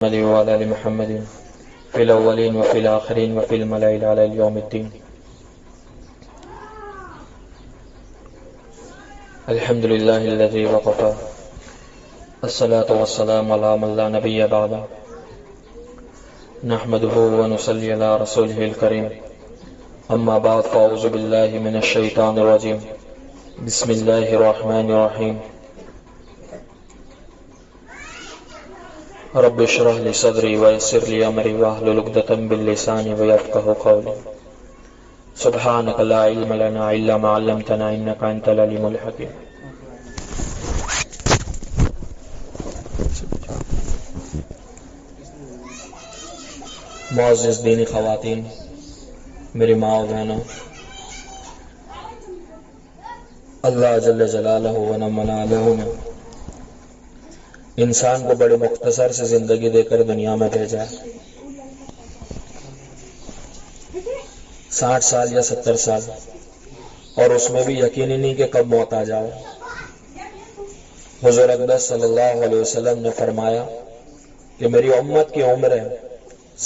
محمد وعلى آل محمد في الأولين وفي الآخرين وفي الملأ الأعلى يوم الدين. الحمد لله الذي وقف الصلاة والسلام على من لا نبي بعده نحمده ونصلي على رسوله الكريم. أما بعد فأعوذ بالله من الشيطان الرجيم. بسم الله الرحمن الرحيم. رب اشرح لي صدري ويسر لي امري واحلل عقدة من لساني ويفقهوا قولي. سبحانك لا علم لنا الا ما علمتنا انك انت العليم الحكيم. معزز دینی خواتین، میری ماں و بہنوں، اللہ جل جلالہ و نعم علیہ نے انسان کو بڑے مختصر سے زندگی دے کر دنیا میں بھیجا ہے. 60 سال یا 70 سال، اور اس میں بھی یقین ہی نہیں کہ کب موت آ جائے. حضور اقدس صلی اللہ علیہ وسلم نے فرمایا کہ میری امت کی عمر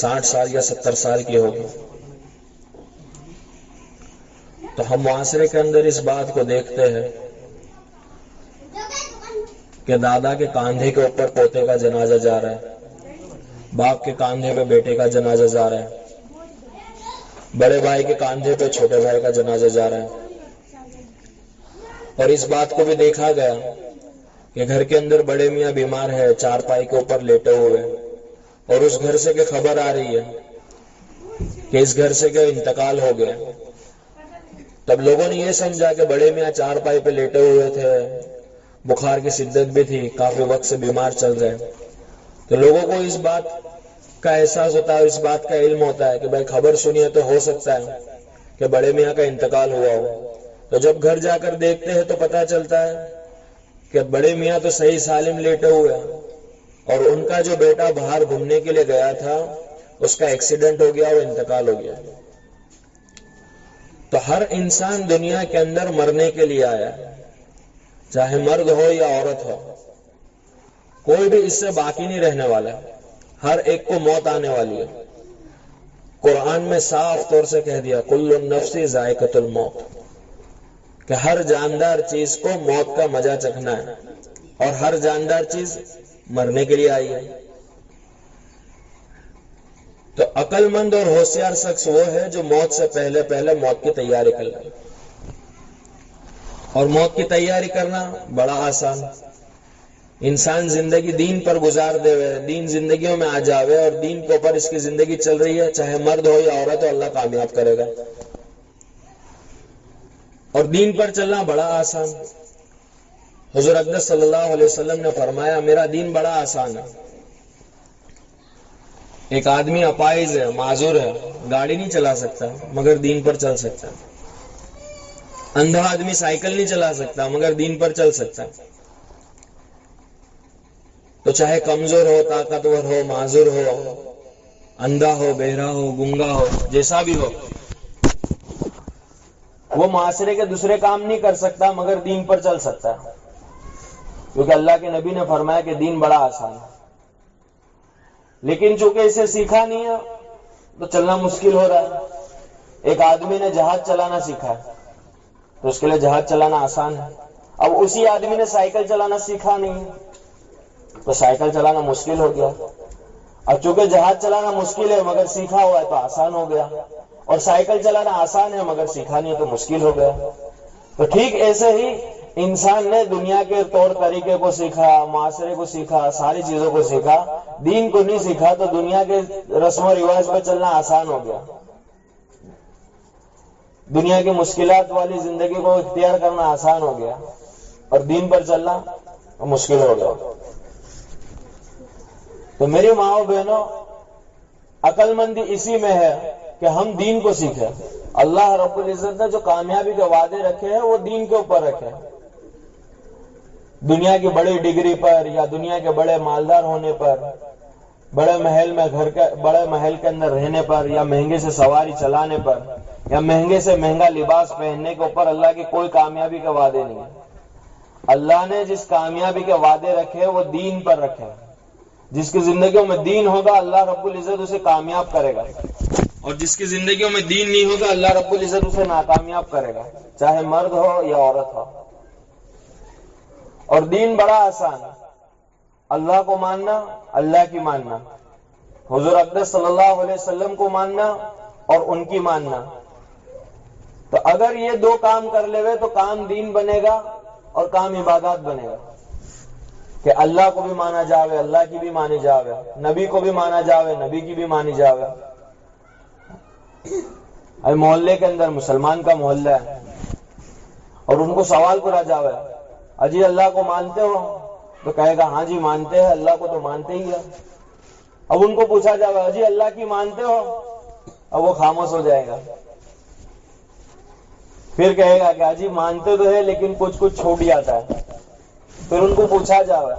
60 سال یا 70 سال کی ہوگی. تو ہم معاشرے کے اندر اس بات کو دیکھتے ہیں کہ دادا کے کاندھے کے اوپر پوتے کا جنازہ جا رہا ہے، باپ کے کاندھے پہ بیٹے کا جنازہ جا رہا ہے، بڑے بھائی کے کاندھے پہ چھوٹے بھائی کا جنازہ جا رہا ہے. اور اس بات کو بھی دیکھا گیا کہ گھر کے اندر بڑے میاں بیمار ہے، چارپائی کے اوپر لیٹے ہوئے، اور اس گھر سے کہ خبر آ رہی ہے کہ اس گھر سے کہ انتقال ہو گیا. تب لوگوں نے یہ سمجھا کہ بڑے میاں چارپائی پہ لیٹے ہوئے تھے، بخار کی شدت بھی تھی، کافی وقت سے بیمار چل رہے. تو لوگوں کو اس بات کا احساس ہوتا ہے، اس بات کا علم ہوتا ہے کہ بھائی خبر سنیے تو ہو سکتا ہے کہ بڑے میاں کا انتقال ہوا ہو. تو جب گھر جا کر دیکھتے ہیں تو پتہ چلتا ہے کہ بڑے میاں تو صحیح سالم لیٹے ہوئے ہیں، اور ان کا جو بیٹا باہر گھومنے کے لیے گیا تھا اس کا ایکسیڈنٹ ہو گیا اور انتقال ہو گیا. تو ہر انسان دنیا کے اندر مرنے کے لیے آیا ہے، چاہے مرد ہو یا عورت ہو، کوئی بھی اس سے باقی نہیں رہنے والا. ہر ایک کو موت آنے والی ہے. قرآن میں صاف طور سے کہہ دیا کل نفس ذائقۃ الموت، کہ ہر جاندار چیز کو موت کا مزہ چکھنا ہے، اور ہر جاندار چیز مرنے کے لیے آئی ہے. تو عقل مند اور ہوشیار شخص وہ ہے جو موت سے پہلے پہلے موت کی تیاری کر لے. اور موت کی تیاری کرنا بڑا آسان. انسان زندگی دین پر گزار دے ہوئے، دین زندگیوں میں آ جاوے اور دین کے اوپر اس کی زندگی چل رہی ہے، چاہے مرد ہو یا عورت ہو، اللہ کامیاب کرے گا. اور دین پر چلنا بڑا آسان. حضور اقدس صلی اللہ علیہ وسلم نے فرمایا میرا دین بڑا آسان ہے. ایک آدمی اپائز ہے، معذور ہے، گاڑی نہیں چلا سکتا مگر دین پر چل سکتا ہے. اندھا آدمی سائیکل نہیں چلا سکتا مگر دین پر چل سکتا ہے. تو چاہے کمزور ہو، طاقتور ہو، معذور ہو، اندھا ہو، بہرا ہو، گنگا ہو، جیسا بھی ہو، وہ معاشرے کے دوسرے کام نہیں کر سکتا مگر دین پر چل سکتا ہے. کیونکہ اللہ کے نبی نے فرمایا کہ دین بڑا آسان ہے. لیکن چونکہ اسے سیکھا نہیں ہے تو چلنا مشکل ہو رہا ہے. ایک آدمی نے جہاز چلانا سیکھا ہے تو اس کے لیے جہاز چلانا آسان ہے. اب اسی آدمی نے سائیکل چلانا سیکھا نہیں ہے تو سائیکل چلانا مشکل ہو گیا. اب چونکہ جہاز چلانا مشکل ہے مگر سیکھا ہوا ہے تو آسان ہو گیا، اور سائیکل چلانا آسان ہے مگر سیکھا نہیں ہے تو مشکل ہو گیا. تو ٹھیک ایسے ہی انسان نے دنیا کے طور طریقے کو سیکھا، معاشرے کو سیکھا، ساری چیزوں کو سیکھا، دین کو نہیں سیکھا تو دنیا کے رسم و رواج پر چلنا آسان ہو گیا. دنیا کی مشکلات والی زندگی کو اختیار کرنا آسان ہو گیا اور دین پر چلنا مشکل ہو گیا. تو میری ماں بہنوں، عقل مندی اسی میں ہے کہ ہم دین کو سیکھیں. اللہ رب العزت نے جو کامیابی کے وعدے رکھے ہیں وہ دین کے اوپر رکھے ہیں. دنیا کی بڑی ڈگری پر یا دنیا کے بڑے مالدار ہونے پر، بڑے محل میں بڑے محل کے اندر رہنے پر، یا مہنگے سے سواری چلانے پر، یا مہنگے سے مہنگا لباس پہننے کے اوپر اللہ کی کوئی کامیابی کے وعدے نہیں ہیں. اللہ نے جس کامیابی کے وعدے رکھے وہ دین پر رکھے. جس کی زندگیوں میں دین ہوگا اللہ رب العزت اسے کامیاب کرے گا، اور جس کی زندگیوں میں دین نہیں ہوگا اللہ رب العزت اسے ناکامیاب کرے گا، چاہے مرد ہو یا عورت ہو۔ اور دین بڑا آسان ہے، اللہ کو ماننا، اللہ کی ماننا، حضور اقدس صلی اللہ علیہ وسلم کو ماننا اور ان کی ماننا۔ تو اگر یہ دو کام کر لے تو کام دین بنے گا اور کام عبادات بنے گا، کہ اللہ کو بھی مانا جاوے، اللہ کی بھی مانی جاوے، نبی کو بھی مانا جاوے، نبی کی بھی مانی جاوے۔ ابھی محلے کے اندر مسلمان کا محلہ ہے اور ان کو سوال کرا جاوے، اجی اللہ کو مانتے ہو؟ تو کہے گا ہاں جی مانتے ہیں، اللہ کو تو مانتے ہی ہے۔ اب ان کو پوچھا جاوے اجی اللہ کی مانتے ہو؟ اب وہ خاموش ہو جائے گا، پھر کہے گا کہ اجی مانتے تو ہے لیکن کچھ کچھ چھوٹ جاتا ہے۔ پھر ان کو پوچھا جاوے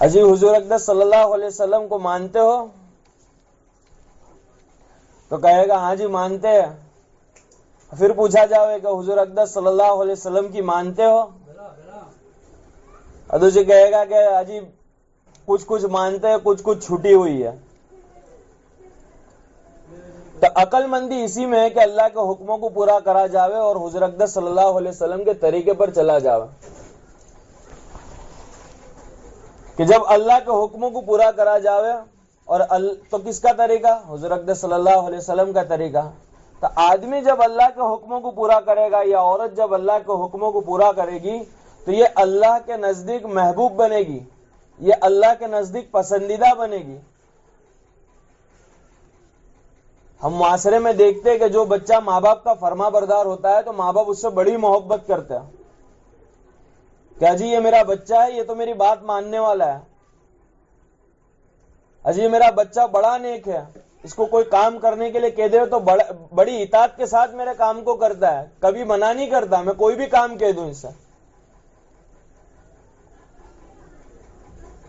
اجی حضور اقدس صلی اللہ علیہ وسلم کو مانتے ہو؟ تو کہے گا ہاں جی مانتے ہیں۔ پھر پوچھا جاوے کہ حضور اقدس صلی اللہ علیہ وسلم کی مانتے ہو؟ اور دوسرے کہے گا کہ اجی کچھ کچھ مانتے ہیں، کچھ کچھ چھٹی ہوئی ہے۔ تو عقل مندی اسی میں ہے کہ اللہ کے حکموں کو پورا کرا جاوے اور حضور اقدس صلی اللہ علیہ وسلم کے طریقے پر چلا جاوے۔ کہ جب اللہ کے حکموں کو پورا کرا جاوے اور تو کس کا طریقہ؟ حضور اقدس صلی اللہ علیہ وسلم کا طریقہ۔ تو آدمی جب اللہ کے حکموں کو پورا کرے گا یا عورت جب اللہ کے حکموں کو پورا کرے گی تو یہ اللہ کے نزدیک محبوب بنے گی، یہ اللہ کے نزدیک پسندیدہ بنے گی۔ ہم معاشرے میں دیکھتے ہیں کہ جو بچہ ماں باپ کا فرما بردار ہوتا ہے تو ماں باپ اس سے بڑی محبت کرتے ہیں، کہ جی یہ میرا بچہ ہے، یہ تو میری بات ماننے والا ہے، اجی یہ میرا بچہ بڑا نیک ہے، اس کو کوئی کام کرنے کے لیے کہہ دے تو بڑی اطاعت کے ساتھ میرے کام کو کرتا ہے، کبھی منع نہیں کرتا، میں کوئی بھی کام کہہ دوں اس سے۔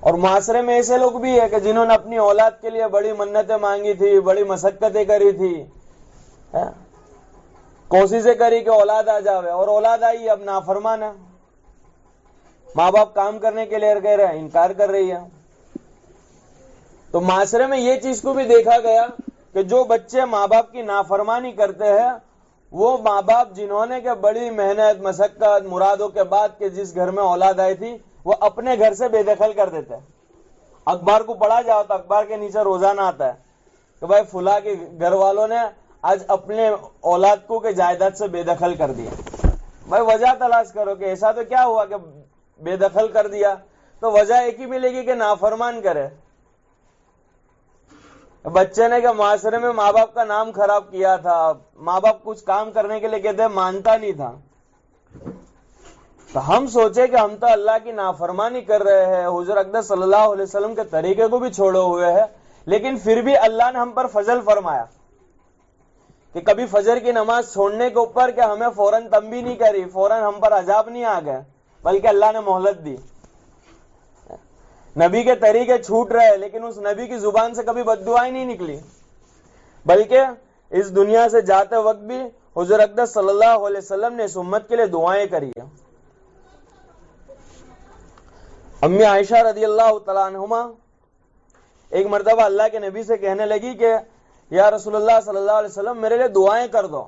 اور معاشرے میں ایسے لوگ بھی ہیں کہ جنہوں نے اپنی اولاد کے لیے بڑی منتیں مانگی تھی، بڑی مشقتیں کری تھی، کوششیں کری کہ اولاد آ جاوے، اور اولاد آئی اب نافرمان ہے، ماں باپ کام کرنے کے لیے کہہ رہے ہیں، انکار کر رہی ہے۔ تو معاشرے میں یہ چیز کو بھی دیکھا گیا کہ جو بچے ماں باپ کی نافرمانی کرتے ہیں وہ ماں باپ جنہوں نے کہ بڑی محنت مشقت مرادوں کے بعد کہ جس گھر میں اولاد آئی تھی وہ اپنے گھر سے بے دخل کر دیتے ہیں۔ اخبار کو پڑھا جاؤ تو اخبار کے نیچے روزانہ آتا ہے کہ بھائی فلاں کے گھر والوں نے آج اپنے اولاد کو کہ جائیداد سے بے دخل کر دیا۔ بھائی وجہ تلاش کرو کہ ایسا تو کیا ہوا کہ بے دخل کر دیا، تو وجہ ایک ہی ملے گی کہ نافرمان کرے۔ بچے نے کہ معاشرے میں ماں باپ کا نام خراب کیا تھا، ماں باپ کچھ کام کرنے کے لیے کہتے مانتا نہیں تھا، تو ہم سوچے کہ ہم تو اللہ کی نافرمانی کر رہے ہیں، حضور اقدس صلی اللہ علیہ وسلم کے طریقے کو بھی چھوڑے ہوئے ہیں، لیکن پھر بھی اللہ نے ہم پر فضل فرمایا کہ کبھی فجر کی نماز چھوڑنے کے اوپر کہ ہمیں فوراً تنبیہ نہیں کری، فوراً ہم پر عذاب نہیں آ گئے، بلکہ اللہ نے مہلت دی۔ نبی کے طریقے چھوٹ رہے لیکن اس نبی کی زبان سے کبھی بد دعائیں نہیں نکلی، بلکہ اس دنیا سے جاتے وقت بھی حضور اقدس صلی اللہ علیہ وسلم نے اس امت کے لیے دعائیں کری ہیں۔ امی عائشہ رضی اللہ تعالیٰ عنہما ایک مرتبہ اللہ کے نبی سے کہنے لگی کہ یا رسول اللہ صلی اللہ علیہ وسلم میرے لیے دعائیں کر دو۔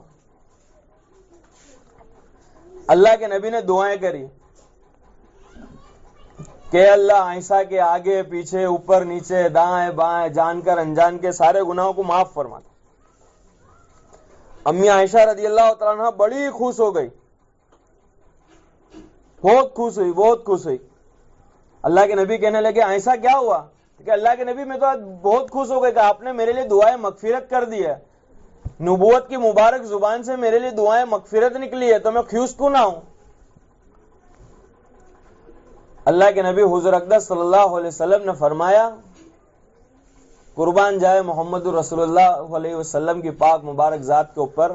اللہ کے نبی نے دعائیں کری کہ اللہ عائشہ کے آگے پیچھے اوپر نیچے دائیں بائیں جان کر انجان کے سارے گناہوں کو معاف فرما دے۔ امی عائشہ رضی اللہ تعالیٰ عنہ بڑی خوش ہو گئی، بہت خوش ہوئی، بہت خوش ہوئی۔ اللہ کے نبی کہنے لگے عائشہ کیا ہوا؟ کہ اللہ کے نبی میں تو بہت خوش ہو گئے کہ آپ نے میرے لیے دعائیں مغفرت کر دی ہے، نبوت کی مبارک زبان سے میرے لیے دعائیں مغفرت نکلی ہے، تو میں خوش کیوں نہ ہوں؟ اللہ کے نبی حضور اقدس صلی اللہ علیہ وسلم نے فرمایا قربان جائے محمد رسول اللہ علیہ وسلم کی پاک مبارک ذات کے اوپر،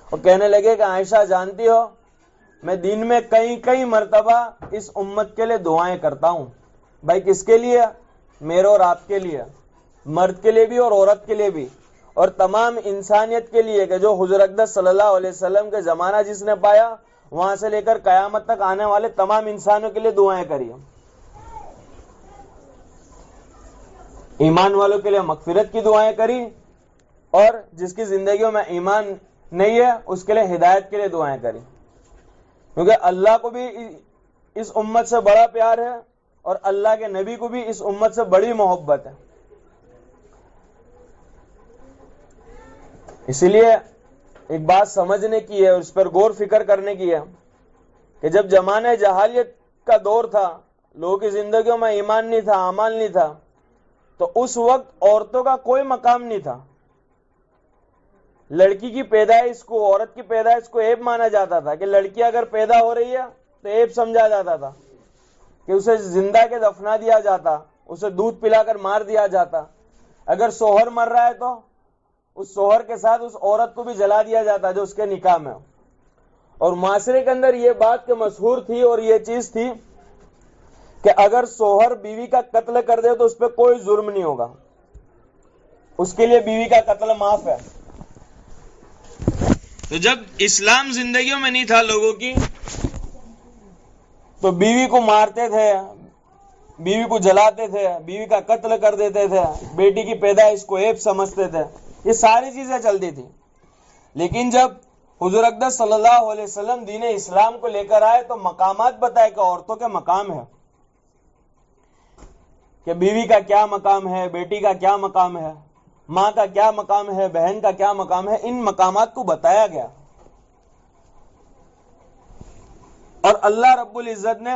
اور کہنے لگے کہ عائشہ جانتی ہو میں دن میں کئی مرتبہ اس امت کے لیے دعائیں کرتا ہوں۔ بھائی کس کے لیے؟ میرے اور آپ کے لیے، مرد کے لیے بھی اور عورت کے لیے بھی، اور تمام انسانیت کے لیے کہ جو حضور اقدس صلی اللہ علیہ وسلم کے زمانہ جس نے پایا وہاں سے لے کر قیامت تک آنے والے تمام انسانوں کے لیے دعائیں کری۔ ایمان والوں کے لیے مغفرت کی دعائیں کری، اور جس کی زندگیوں میں ایمان نہیں ہے اس کے لیے ہدایت کے لیے دعائیں کری، کیونکہ اللہ کو بھی اس امت سے بڑا پیار ہے اور اللہ کے نبی کو بھی اس امت سے بڑی محبت ہے۔ اسی لیے ایک بات سمجھنے کی ہے، اس پر غور فکر کرنے کی ہے کہ جب زمانہ جہالیت کا دور تھا، لوگوں کی زندگیوں میں ایمان نہیں تھا، اعمال نہیں تھا، تو اس وقت عورتوں کا کوئی مقام نہیں تھا۔ لڑکی کی پیدائش کو، عورت کی پیدائش کو عیب مانا جاتا تھا، کہ لڑکی اگر پیدا ہو رہی ہے تو عیب سمجھا جاتا تھا، کہ اسے زندہ کے دفنا دیا جاتا، اسے دودھ پلا کر مار دیا جاتا، اگر شوہر مر رہا ہے تو اس شوہر کے ساتھ اس عورت کو بھی جلا دیا جاتا جو اس کے نکاح میں ہو۔ اور معاشرے کے اندر یہ بات کہ مشہور تھی اور یہ چیز تھی کہ اگر شوہر بیوی کا قتل کر دے تو اس پہ کوئی جرم نہیں ہوگا، اس کے لیے بیوی کا قتل معاف ہے۔ تو جب اسلام زندگیوں میں نہیں تھا لوگوں کی، تو بیوی کو مارتے تھے، بیوی کو جلاتے تھے، بیوی کا قتل کر دیتے تھے، بیٹی کی پیدائش کو عیب سمجھتے تھے، یہ ساری چیزیں چلتی تھی۔ لیکن جب حضور اقدس صلی اللہ علیہ وسلم دین اسلام کو لے کر آئے تو مقامات بتائے کہ عورتوں کے مقام ہے، کہ بیوی کا کیا مقام ہے، بیٹی کا کیا مقام ہے، ماں کا کیا مقام ہے، بہن کا کیا مقام ہے، ان مقامات کو بتایا گیا۔ اور اللہ رب العزت نے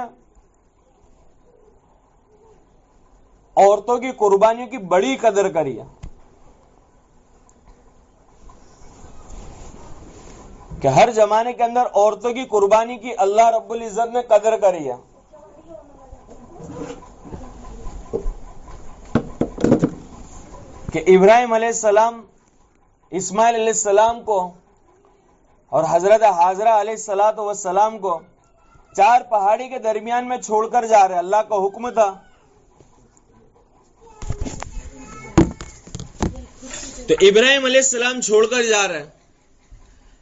عورتوں کی قربانیوں کی بڑی قدر کری ہے، کہ ہر زمانے کے اندر عورتوں کی قربانی کی اللہ رب العزت نے قدر کری ہے۔ کہ ابراہیم علیہ السلام اسماعیل علیہ السلام کو اور حضرت حاجرہ علیہ السلام کو 4 پہاڑی کے درمیان میں چھوڑ کر جا رہے، اللہ کا حکم تھا۔ تو ابراہیم علیہ السلام چھوڑ کر جا رہے،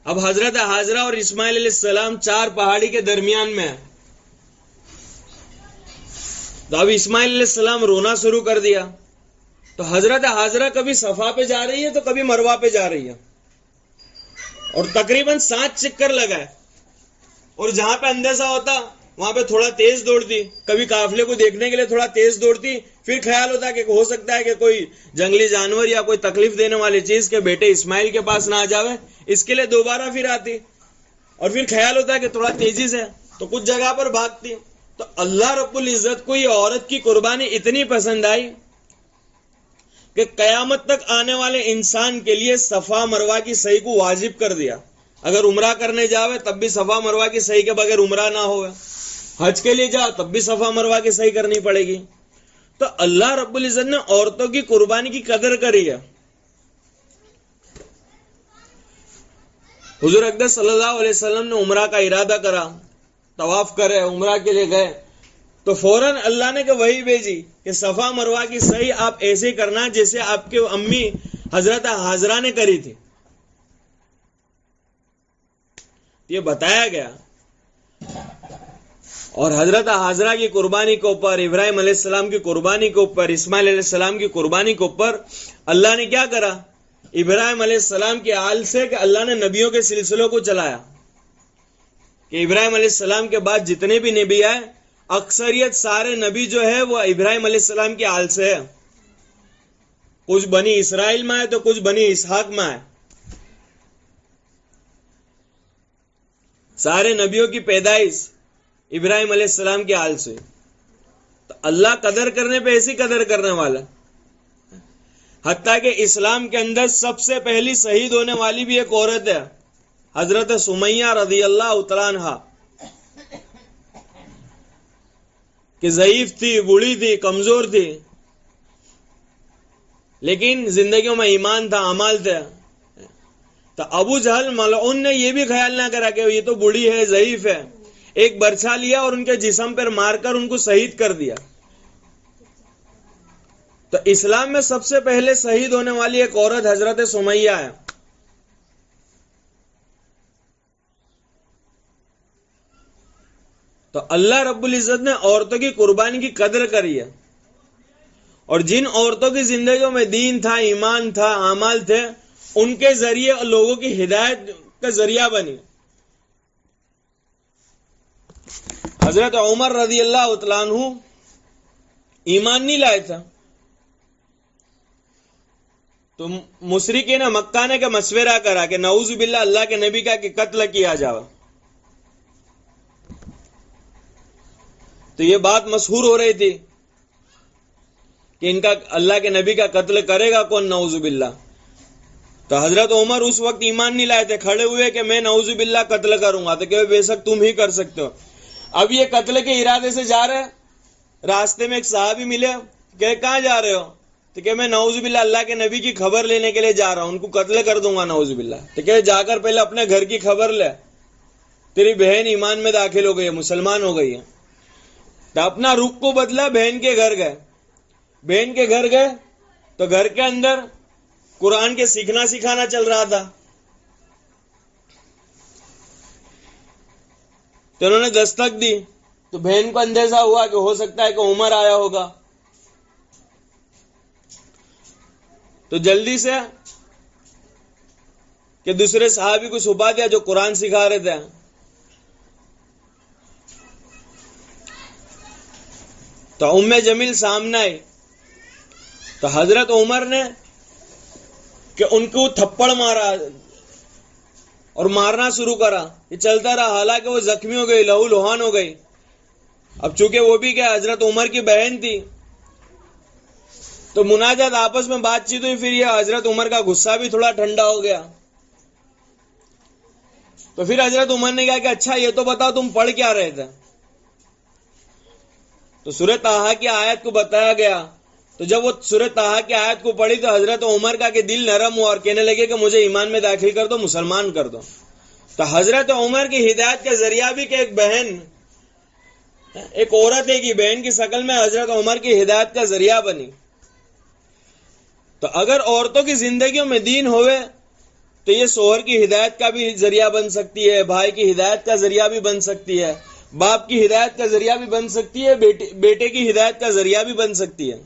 اب حضرت حاجرہ اور اسماعیل علیہ السلام 4 پہاڑی کے درمیان میں، تو اب اسماعیل علیہ السلام رونا شروع کر دیا۔ تو حضرت حاجرہ کبھی صفا پہ جا رہی ہے تو کبھی مروہ پہ جا رہی ہے، اور تقریباً 7 چکر لگائے، اور جہاں پہ اندیشہ ہوتا وہاں پہ تھوڑا تیز دوڑتی، کبھی قافلے کو دیکھنے کے لیے تھوڑا تیز دوڑتی، پھر خیال ہوتا کہ ہو سکتا ہے کہ کوئی جنگلی جانور یا کوئی تکلیف دینے والی چیز کے بیٹے اسماعیل کے پاس نہ آ جاوے، اس کے لیے دوبارہ پھر آتی، اور پھر خیال ہوتا ہے کہ تھوڑا تیزی سے، تو کچھ جگہ پر بھاگتی۔ تو اللہ رب العزت کو یہ عورت کی قربانی اتنی پسند آئی کہ قیامت تک آنے والے انسان کے لیے صفا مروہ کی صحیح کو واجب کر دیا۔ اگر عمرہ کرنے جاوے تب بھی صفا مروہ کی صحیح کے بغیر عمرہ نہ ہوگا، حج کے لیے جاؤ تب بھی صفا مروہ کی صحیح کرنی پڑے گی۔ تو اللہ رب العزت نے عورتوں کی قربانی کی قدر کری ہے۔ حضور اقدس صلی اللہ علیہ وسلم نے عمرہ کا ارادہ کرا، طواف کرے، عمرہ کے لیے گئے، تو فوراً اللہ نے کہ وہی بھیجی کہ صفا مروہ کی صحیح آپ ایسے کرنا جیسے آپ کے امی حضرت حاجرہ نے کری تھی۔ یہ بتایا گیا، اور حضرت حاجرہ کی قربانی کے اوپر، ابراہیم علیہ السلام کی قربانی کے اوپر، اسماعیل علیہ السلام کی قربانی کے اوپر اللہ نے کیا کرا؟ ابراہیم علیہ السلام کے آل سے کہ اللہ نے نبیوں کے سلسلوں کو چلایا، کہ ابراہیم علیہ السلام کے بعد جتنے بھی نبی آئے اکثریت سارے نبی جو ہے وہ ابراہیم علیہ السلام کے آل سے ہے۔ کچھ بنی اسرائیل میں آئے تو کچھ بنی اسحاق میں آئے، سارے نبیوں کی پیدائش ابراہیم علیہ السلام کے آل سے۔ تو اللہ قدر کرنے پہ ایسی قدر کرنے والا، حتیٰ کہ اسلام کے اندر سب سے پہلی شہید ہونے والی بھی ایک عورت ہے، حضرت سمیہ رضی اللہ تعالیٰ عنہا، کہ ضعیف تھی، بوڑھی تھی، کمزور تھی، لیکن زندگیوں میں ایمان تھا، اعمال تھے۔ تو ابو جہل ملعون نے یہ بھی خیال نہ کرا کہ یہ تو بوڑھی ہے، ضعیف ہے، ایک برچھا لیا اور ان کے جسم پر مار کر ان کو شہید کر دیا۔ تو اسلام میں سب سے پہلے شہید ہونے والی ایک عورت حضرت سمیہ ہے۔ تو اللہ رب العزت نے عورتوں کی قربانی کی قدر کری ہے، اور جن عورتوں کی زندگیوں میں دین تھا، ایمان تھا، اعمال تھے، ان کے ذریعے لوگوں کی ہدایت کا ذریعہ بنی. حضرت عمر رضی اللہ تعالیٰ عنہ ایمان نہیں لائے تھا، تو مشرکین مکہ نے کا مشورہ کرا کہ نعوذ باللہ اللہ کے نبی کا کہ قتل کیا جاؤ. تو یہ بات مشہور ہو رہی تھی کہ ان کا اللہ کے نبی کا قتل کرے گا کون، نعوذ باللہ. تو حضرت عمر اس وقت ایمان نہیں لائے تھے، کھڑے ہوئے کہ میں نعوذ باللہ قتل کروں گا. تو کہ بے شک تم ہی کر سکتے ہو. اب یہ قتل کے ارادے سے جا رہے، راستے میں ایک صحابی ملے کہ کہاں جا رہے ہو؟ تو کہ میں نعوذ باللہ اللہ کے نبی کی خبر لینے کے لیے جا رہا ہوں، ان کو قتل کر دوں گا نعوذ باللہ. تو کہ جا کر پہلے اپنے گھر کی خبر لے، تیری بہن ایمان میں داخل ہو گئی ہے، مسلمان ہو گئی ہے. تو اپنا رخ کو بدلا، بہن کے گھر گئے. بہن کے گھر گئے تو گھر کے اندر قرآن کے سیکھنا سکھانا چل رہا تھا. تو انہوں نے دستک دی تو بہن کو اندیشہ ہوا کہ ہو سکتا ہے کہ عمر آیا ہوگا. تو جلدی سے کہ دوسرے صحابی کو چھپا دیا جو قرآن سکھا رہے تھے. تو ام جمیل سامنے آئی تو حضرت عمر نے کہ ان کو تھپڑ مارا اور مارنا شروع کرا. یہ چلتا رہا، حالانکہ وہ زخمی ہو گئی، لہو لہان ہو گئی. اب چونکہ وہ بھی کیا حضرت عمر کی بہن تھی تو مناجات آپس میں بات چیت ہوئی. پھر یہ حضرت عمر کا غصہ بھی تھوڑا ٹھنڈا ہو گیا. تو پھر حضرت عمر نے کہا کہ اچھا یہ تو بتاؤ تم پڑھ کیا رہے تھے؟ تو سورہ طٰہٰ کی آیت کو بتایا گیا. تو جب وہ سورہ طٰہٰ کی آیت کو پڑھی تو حضرت عمر کا کہ دل نرم ہوا اور کہنے لگے کہ مجھے ایمان میں داخل کر دو، مسلمان کر دو. تو حضرت عمر کی ہدایت کا ذریعہ بھی کہ ایک بہن، ایک عورت ہے کہ بہن کی شکل میں حضرت عمر کی ہدایت کا ذریعہ بنی. تو اگر عورتوں کی زندگیوں میں دین ہوئے تو یہ شوہر کی ہدایت کا بھی ذریعہ بن سکتی ہے، بھائی کی ہدایت کا ذریعہ بھی بن سکتی ہے، باپ کی ہدایت کا ذریعہ بھی بن سکتی ہے، بیٹے کی ہدایت کا ذریعہ بھی بن سکتی ہے.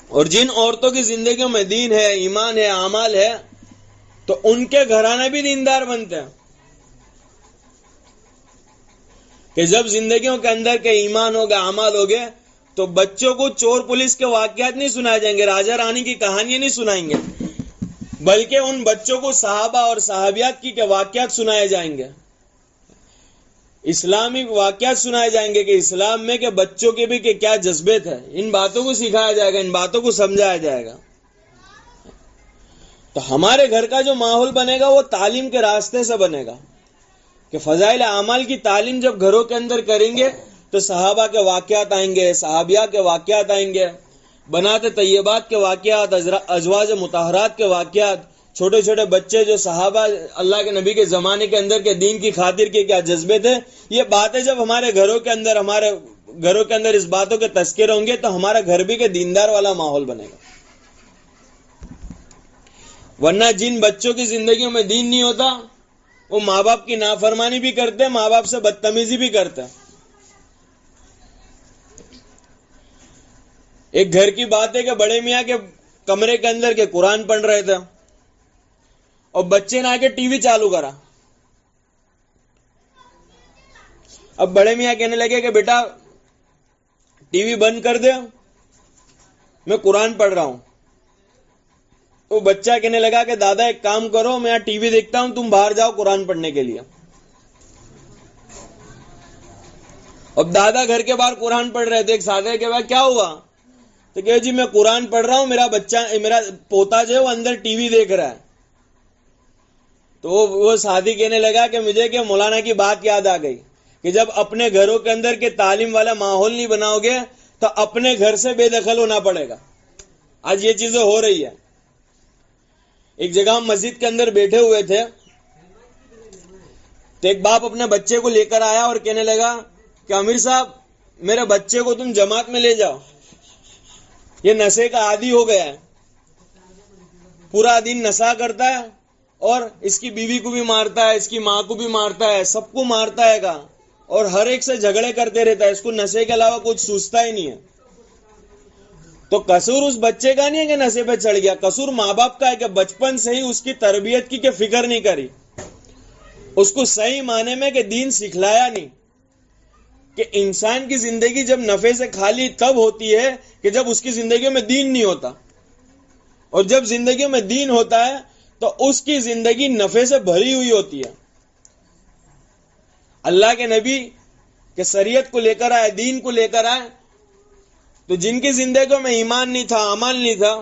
اور جن عورتوں کی زندگیوں میں دین ہے، ایمان ہے، اعمال ہے، تو ان کے گھرانے بھی دیندار بنتے ہیں. کہ جب زندگیوں کے اندر کے ایمان ہوگا، اعمال ہوگے، تو بچوں کو چور پولیس کے واقعات نہیں سنائے جائیں گے، راجا رانی کی کہانیاں نہیں سنائیں گے، بلکہ ان بچوں کو صحابہ اور صحابیات کی واقعات سنائے جائیں گے، اسلامی واقعات سنائے جائیں گے کہ اسلام میں کہ بچوں کے بھی کہ کیا جذبے تھے. ان باتوں کو سکھایا جائے گا، ان باتوں کو سمجھایا جائے گا. تو ہمارے گھر کا جو ماحول بنے گا وہ تعلیم کے راستے سے بنے گا کہ فضائل اعمال کی تعلیم جب گھروں کے اندر کریں گے تو صحابہ کے واقعات آئیں گے، صحابیہ کے واقعات آئیں گے، بنات طیبات کے واقعات، ازواج مطہرات کے واقعات، چھوٹے چھوٹے بچے جو صحابہ اللہ کے نبی کے زمانے کے اندر کے دین کی خاطر کے کیا جذبے تھے. یہ باتیں جب ہمارے گھروں کے اندر اس باتوں کے تذکرے ہوں گے تو ہمارا گھر بھی کہ دیندار والا ماحول بنے گا. ورنہ جن بچوں کی زندگیوں میں دین نہیں ہوتا وہ ماں باپ کی نافرمانی بھی کرتے، ماں باپ سے بدتمیزی بھی کرتے. ایک گھر کی بات ہے کہ بڑے میاں کے کمرے کے اندر کے قرآن پڑھ رہے تھے اور بچے نے آ کے ٹی وی چالو کرا. اب بڑے میاں کہنے لگے کہ بیٹا ٹی وی بند کر دے، میں قرآن پڑھ رہا ہوں. وہ بچہ کہنے لگا کہ دادا ایک کام کرو، میں یہاں ٹی وی دیکھتا ہوں، تم باہر جاؤ قرآن پڑھنے کے لیے. اب دادا گھر کے باہر قرآن پڑھ رہے تھے. ایک ساتھی کہ بھائی کیا ہوا؟ تو کہ جی میں قرآن پڑھ رہا ہوں، میرا پوتا جو ہے وہ اندر ٹی وی دیکھ رہا ہے. تو وہ ساتھی کہنے لگا کہ مجھے کہ مولانا کی بات یاد آ گئی کہ جب اپنے گھروں کے اندر کے تعلیم والا ماحول نہیں بناؤ گے تو اپنے گھر سے بے دخل ہونا پڑے گا. آج یہ چیزیں ہو رہی ہے. ایک جگہ ہم مسجد کے اندر بیٹھے ہوئے تھے تو ایک باپ اپنے بچے کو لے کر آیا اور کہنے لگا کہ امیر صاحب میرے بچے کو تم جماعت میں لے جاؤ، یہ نشے کا عادی ہو گیا ہے، پورا دن نشہ کرتا ہے اور اس کی بیوی کو بھی مارتا ہے، اس کی ماں کو بھی مارتا ہے، سب کو مارتا ہے گا اور ہر ایک سے جھگڑے کرتے رہتا ہے, اس کو نشے کے علاوہ کچھ سوچتا ہی نہیں ہے, تو قصور اس بچے کا نہیں ہے کہ نشے پہ چڑھ گیا, قصور ماں باپ کا ہے کہ بچپن سے ہی اس کی تربیت کی کہ فکر نہیں کری, اس کو صحیح معنی میں کہ دین سکھلایا نہیں. کہ انسان کی زندگی جب نفع سے خالی تب ہوتی ہے کہ جب اس کی زندگی میں دین نہیں ہوتا, اور جب زندگی میں دین ہوتا ہے تو اس کی زندگی نفع سے بھری ہوئی ہوتی ہے. اللہ کے نبی کہ شریعت کو لے کر آئے, دین کو لے کر آئے, تو جن کی زندگیوں میں ایمان نہیں تھا, عمل نہیں تھا,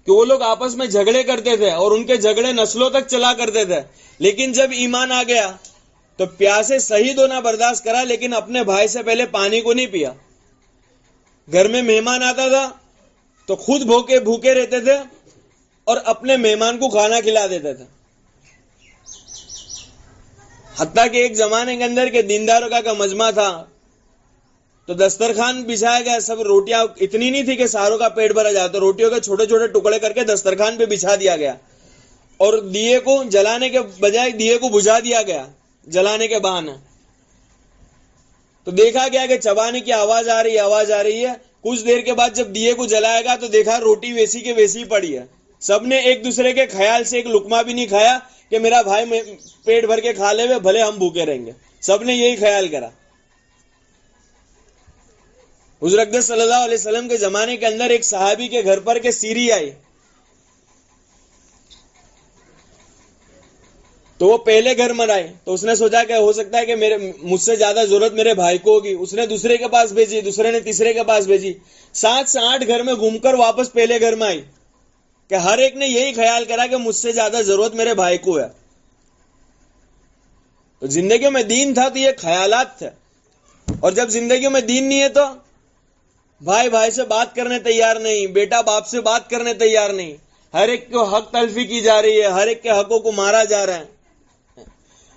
کہ وہ لوگ آپس میں جھگڑے کرتے تھے اور ان کے جھگڑے نسلوں تک چلا کرتے تھے. لیکن جب ایمان آ گیا تو پیاسے شہید ہونا برداشت کرا, لیکن اپنے بھائی سے پہلے پانی کو نہیں پیا. گھر میں مہمان آتا تھا تو خود بھوکے رہتے تھے اور اپنے مہمان کو کھانا کھلا دیتے تھے. حتیٰ کہ ایک زمانے کے اندر کے دینداروں کا مجمع تھا, تو دسترخوان بچھایا گیا, سب روٹیاں اتنی نہیں تھی کہ ساروں کا پیٹ بھرا جاتا, تو روٹیوں کے چھوٹے چھوٹے ٹکڑے کر کے دسترخوان پہ بچھا دیا گیا, اور دیے کو جلانے کے بجائے دیے کو بجھا دیا گیا جلانے کے بہانے. تو دیکھا گیا کہ چبانے کی آواز آ رہی ہے. کچھ دیر کے بعد جب دیے کو جلایا گیا تو دیکھا روٹی ویسی کے ویسی پڑی ہے. سب نے ایک دوسرے کے خیال سے ایک لقمہ بھی نہیں کھایا کہ میرا بھائی پیٹ بھر کے کھا لے ہوئے, بھلے ہم بھوکے رہیں گے. سب نے یہی خیال کرا. حضور اقدس صلی اللہ علیہ وسلم کے زمانے کے اندر ایک صحابی کے گھر پر کے سیری آئی, تو وہ پہلے گھر میں آئے, تو اس نے سوچا کہ ہو سکتا ہے کہ مجھ سے زیادہ ضرورت میرے بھائی کو ہوگی. اس نے دوسرے کے پاس بھیجی, دوسرے نے تیسرے کے پاس بھیجی, 7 سے 8 گھر میں گھوم کر واپس پہلے گھر میں آئی, کہ ہر ایک نے یہی خیال کرا کہ مجھ سے زیادہ ضرورت میرے بھائی کو ہے. تو زندگی میں دین تھا تو یہ خیالات تھے, اور جب زندگی میں دین نہیں ہے تو بھائی بھائی سے بات کرنے تیار نہیں, بیٹا باپ سے بات کرنے تیار نہیں, ہر ایک کو حق تلفی کی جا رہی ہے, ہر ایک کے حقوں کو مارا جا رہا ہے,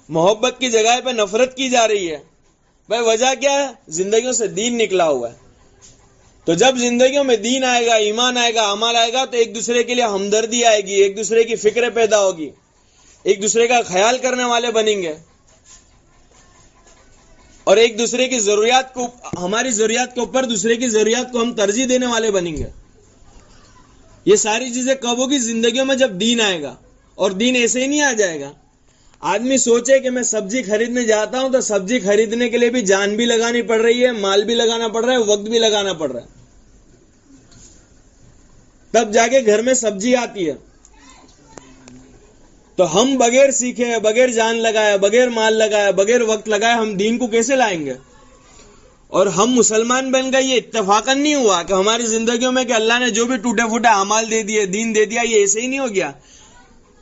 محبت کی جگہ پہ نفرت کی جا رہی ہے. بھائی وجہ کیا ہے؟ زندگیوں سے دین نکلا ہوا ہے. تو جب زندگیوں میں دین آئے گا, ایمان آئے گا, عمل آئے گا, تو ایک دوسرے کے لیے ہمدردی آئے گی, ایک دوسرے کی فکر پیدا ہوگی, ایک دوسرے کا خیال کرنے والے بنیں گے, اور ایک دوسرے کی ضروریات کو, ہماری ضروریات کے اوپر دوسرے کی ضروریات کو ہم ترجیح دینے والے بنیں گے. یہ ساری چیزیں کب ہوگی؟ زندگیوں میں جب دین آئے گا. اور دین ایسے ہی نہیں آ جائے گا. آدمی سوچے کہ میں سبزی خریدنے جاتا ہوں تو سبزی خریدنے کے لیے بھی جان بھی لگانی پڑ رہی ہے, مال بھی لگانا پڑ رہا ہے, وقت بھی لگانا پڑ رہا ہے, تب جا کے گھر میں سبزی آتی ہے. تو ہم بغیر سیکھے, بغیر جان لگائے, بغیر مال لگائے, بغیر وقت لگائے ہم دین کو کیسے لائیں گے؟ اور ہم مسلمان بن گئے, یہ اتفاقاً نہیں ہوا کہ ہماری زندگیوں میں کہ اللہ نے جو بھی ٹوٹے پھوٹے اعمال دے دیے, دین دے دیا, یہ ایسے ہی نہیں ہو گیا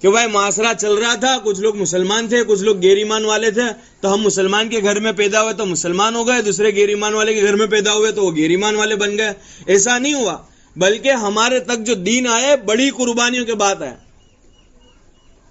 کہ بھائی معاشرہ چل رہا تھا, کچھ لوگ مسلمان تھے, کچھ لوگ غیر ایمان والے تھے, تو ہم مسلمان کے گھر میں پیدا ہوئے تو مسلمان ہو گئے, دوسرے غیر ایمان والے کے گھر میں پیدا ہوئے تو وہ غیر ایمان والے بن گئے. ایسا نہیں ہوا, بلکہ ہمارے تک جو دین آئے بڑی قربانیوں کے بعد ہے.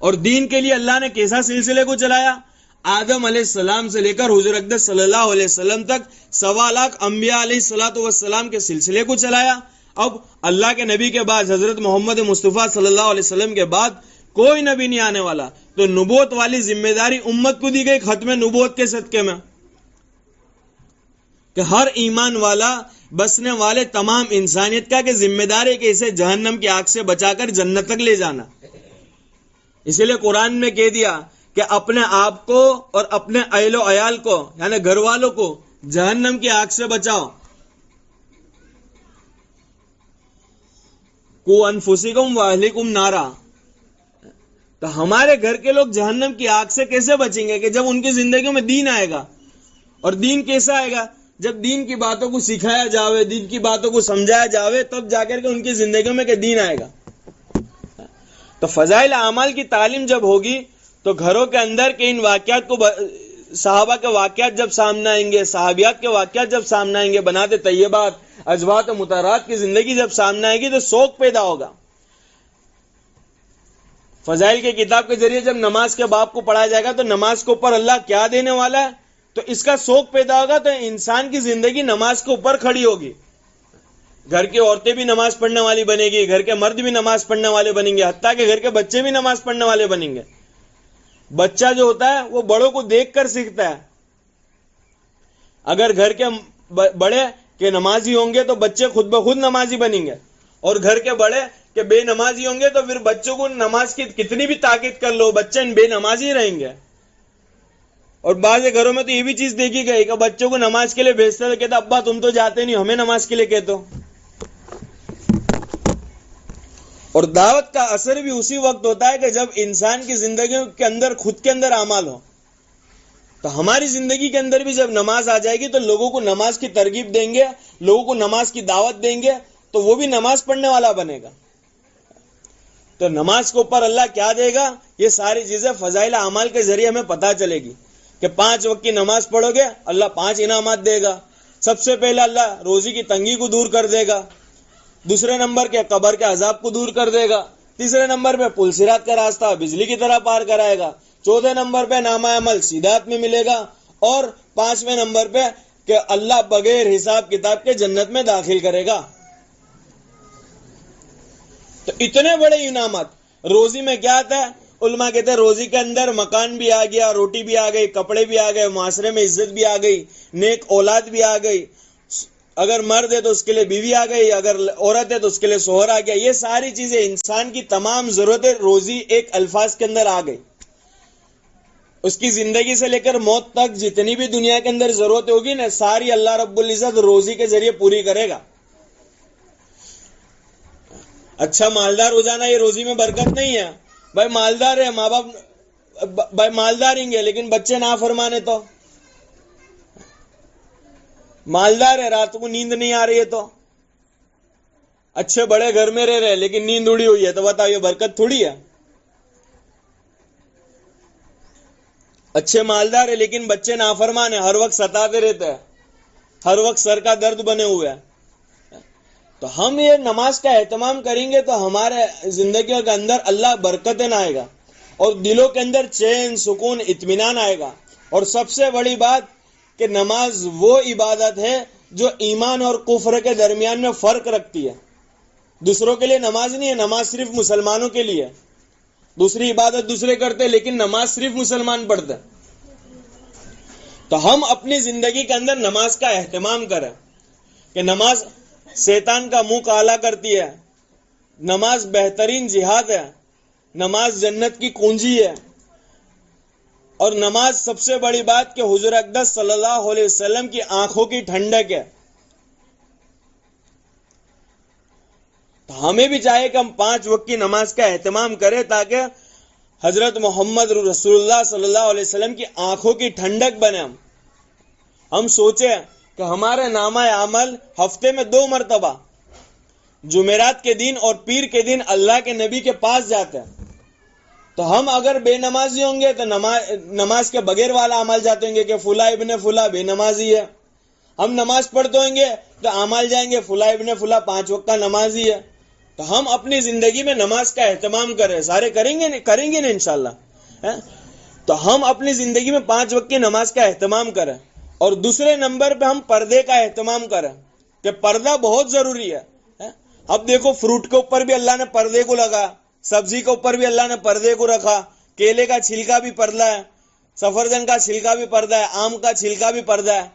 اور دین کے لیے اللہ نے کیسا سلسلے کو چلایا؟ آدم علیہ السلام سے لے کر حضور اقدس صلی اللہ علیہ وسلم تک 1.25 لاکھ انبیاء علیہ الصلوۃ والسلام کے سلسلے کو چلایا. اب اللہ کے نبی کے بعد حضرت محمد مصطفیٰ صلی اللہ علیہ وسلم کے بعد کوئی نبی نہیں آنے والا, تو نبوت والی ذمہ داری امت کو دی گئی ختم نبوت کے صدقے میں, کہ ہر ایمان والا, بسنے والے تمام انسانیت کا کہ ذمہ داری کہ اسے جہنم کی آگ سے بچا کر جنت تک لے جانا. اسی لیے قرآن میں کہہ دیا کہ اپنے آپ کو اور اپنے اہل و عیال کو, یعنی گھر والوں کو جہنم کی آگ سے بچاؤ. کو انفسکم و اہلکم نارا. تو ہمارے گھر کے لوگ جہنم کی آگ سے کیسے بچیں گے؟ کہ جب ان کی زندگیوں میں دین آئے گا. اور دین کیسا آئے گا؟ جب دین کی باتوں کو سکھایا جاوے, دین کی باتوں کو سمجھایا جاوے, تب جا کر کے ان کی زندگیوں میں کہ دین آئے گا. تو فضائل اعمال کی تعلیم جب ہوگی تو گھروں کے اندر کے ان واقعات کو, صحابہ کے واقعات جب سامنے آئیں گے, صحابیات کے واقعات جب سامنے آئیں گے, بنات طیبات, ازواج و مطہرات کی زندگی جب سامنے آئے گی تو شوق پیدا ہوگا. فضائل کی کتاب کے ذریعے جب نماز کے باب کو پڑھایا جائے گا تو نماز کے اوپر اللہ کیا دینے والا ہے, تو اس کا شوق پیدا ہوگا, تو انسان کی زندگی نماز کے اوپر کھڑی ہوگی. گھر کی عورتیں بھی نماز پڑھنے والی بنے گی, گھر کے مرد بھی نماز پڑھنے والے بنیں گے, حتیٰ کہ گھر کے بچے بھی نماز پڑھنے والے بنیں گے. بچہ جو ہوتا ہے وہ بڑوں کو دیکھ کر سیکھتا ہے, اگر گھر کے بڑے کہ نمازی ہوں گے تو بچے خود بخود نمازی بنیں گے، اور گھر کے بڑے کہ بے نمازی ہوں گے تو پھر بچوں کو نماز کی کتنی بھی تاکید کر لو بچے بے نمازی رہیں گے۔ اور بعض گھروں میں تو یہ بھی چیز دیکھی گئی کہ بچوں کو نماز کے لیے بھیجتے تو کہتے ابا تم تو جاتے نہیں، ہمیں نماز کے لیے کہتے ہو۔ اور دعوت کا اثر بھی اسی وقت ہوتا ہے کہ جب انسان کی زندگی کے اندر خود کے اندر اعمال ہو۔ تو ہماری زندگی کے اندر بھی جب نماز آ جائے گی تو لوگوں کو نماز کی ترغیب دیں گے، لوگوں کو نماز کی دعوت دیں گے، تو وہ بھی نماز پڑھنے والا بنے گا۔ تو نماز کے اوپر اللہ کیا دے گا، یہ ساری چیزیں فضائل اعمال کے ذریعے ہمیں پتہ چلے گی کہ 5 وقت کی نماز پڑھو گے اللہ 5 انعامات دے گا۔ سب سے پہلے اللہ روزی کی تنگی کو دور کر دے گا، دوسرے نمبر کے قبر کے عذاب کو دور کر دے گا، تیسرے نمبر پہ پل صراط کا راستہ بجلی کی طرح پار کرائے گا، چوتھے نمبر پہ نامہ عمل سیدھات میں ملے گا، اور 5ویں نمبر پہ کہ اللہ بغیر حساب کتاب کے جنت میں داخل کرے گا۔ تو اتنے بڑے انعامات۔ روزی میں کیا آتا ہے؟ علماء کہتے ہیں روزی کے اندر مکان بھی آ گیا، روٹی بھی آ گئی، کپڑے بھی آ گئے، معاشرے میں عزت بھی آ گئی، نیک اولاد بھی آ گئی، اگر مرد ہے تو اس کے لیے بیوی آ گئی، اگر عورت ہے تو اس کے لیے شوہر آ گیا۔ یہ ساری چیزیں انسان کی تمام ضرورتیں روزی ایک الفاظ کے اندر آ گئی۔ اس کی زندگی سے لے کر موت تک جتنی بھی دنیا کے اندر ضرورت ہوگی نا، ساری اللہ رب العزت روزی کے ذریعے پوری کرے گا۔ اچھا مالدار ہو جانا یہ روزی میں برکت نہیں ہے۔ بھائی مالدار ہے، ماں باپ بھائی مالدار ہی گے لیکن بچے نافرمانے تو، مالدار ہے رات کو نیند نہیں آ رہی ہے تو، اچھے بڑے گھر میں رہ رہے لیکن نیند اڑی ہوئی ہے، تو بتاؤ یہ برکت تھوڑی ہے۔ اچھے مالدار ہے لیکن بچے نافرمان ہیں، ہر وقت ستاتے رہتے ہیں، ہر وقت سر کا درد بنے ہوئے ہیں۔ تو ہم یہ نماز کا اہتمام کریں گے تو ہمارے زندگیوں کے اندر اللہ برکتیں آئے گا، اور دلوں کے اندر چین سکون اطمینان آئے گا۔ اور سب سے بڑی بات کہ نماز وہ عبادت ہے جو ایمان اور کفر کے درمیان میں فرق رکھتی ہے۔ دوسروں کے لیے نماز نہیں ہے، نماز صرف مسلمانوں کے لیے ہے۔ دوسری عبادت دوسرے کرتے لیکن نماز صرف مسلمان پڑھتے۔ تو ہم اپنی زندگی کے اندر نماز کا اہتمام کریں کہ نماز شیطان کا منہ کالا کرتی ہے، نماز بہترین جہاد ہے، نماز جنت کی کنجی ہے، اور نماز سب سے بڑی بات کہ حضور اقدس صلی اللہ علیہ وسلم کی آنکھوں کی ٹھنڈک ہے۔ تو ہمیں بھی چاہیے کہ ہم 5 وقت کی نماز کا اہتمام کریں تاکہ حضرت محمد رسول اللہ صلی اللہ علیہ وسلم کی آنکھوں کی ٹھنڈک بنے۔ ہم سوچیں کہ ہمارے نامہ عمل ہفتے میں 2 مرتبہ جمعرات کے دن اور پیر کے دن اللہ کے نبی کے پاس جاتے ہیں، تو ہم اگر بے نمازی ہوں گے تو نماز کے بغیر والا عمل جاتے ہوں گے کہ فلاں ابن فلاں بے نمازی ہے۔ ہم نماز پڑھتے ہوں گے تو عمل جائیں گے فلاں ابن فلاں 5 وقت کا نمازی ہے۔ تو ہم اپنی زندگی میں نماز کا اہتمام کریں، سارے کریں گے نا انشاءاللہ۔ تو ہم اپنی زندگی میں 5 وقت کی نماز کا اہتمام کریں، اور دوسرے نمبر پہ ہم پردے کا اہتمام کریں کہ پردہ بہت ضروری ہے۔ اب دیکھو فروٹ کے اوپر بھی اللہ نے پردے کو لگا، سبزی کے اوپر بھی اللہ نے پردے کو رکھا، کیلے کا چھلکا بھی پردہ ہے، سفرجن کا چھلکا بھی پردہ ہے، آم کا چھلکا بھی پردہ ہے۔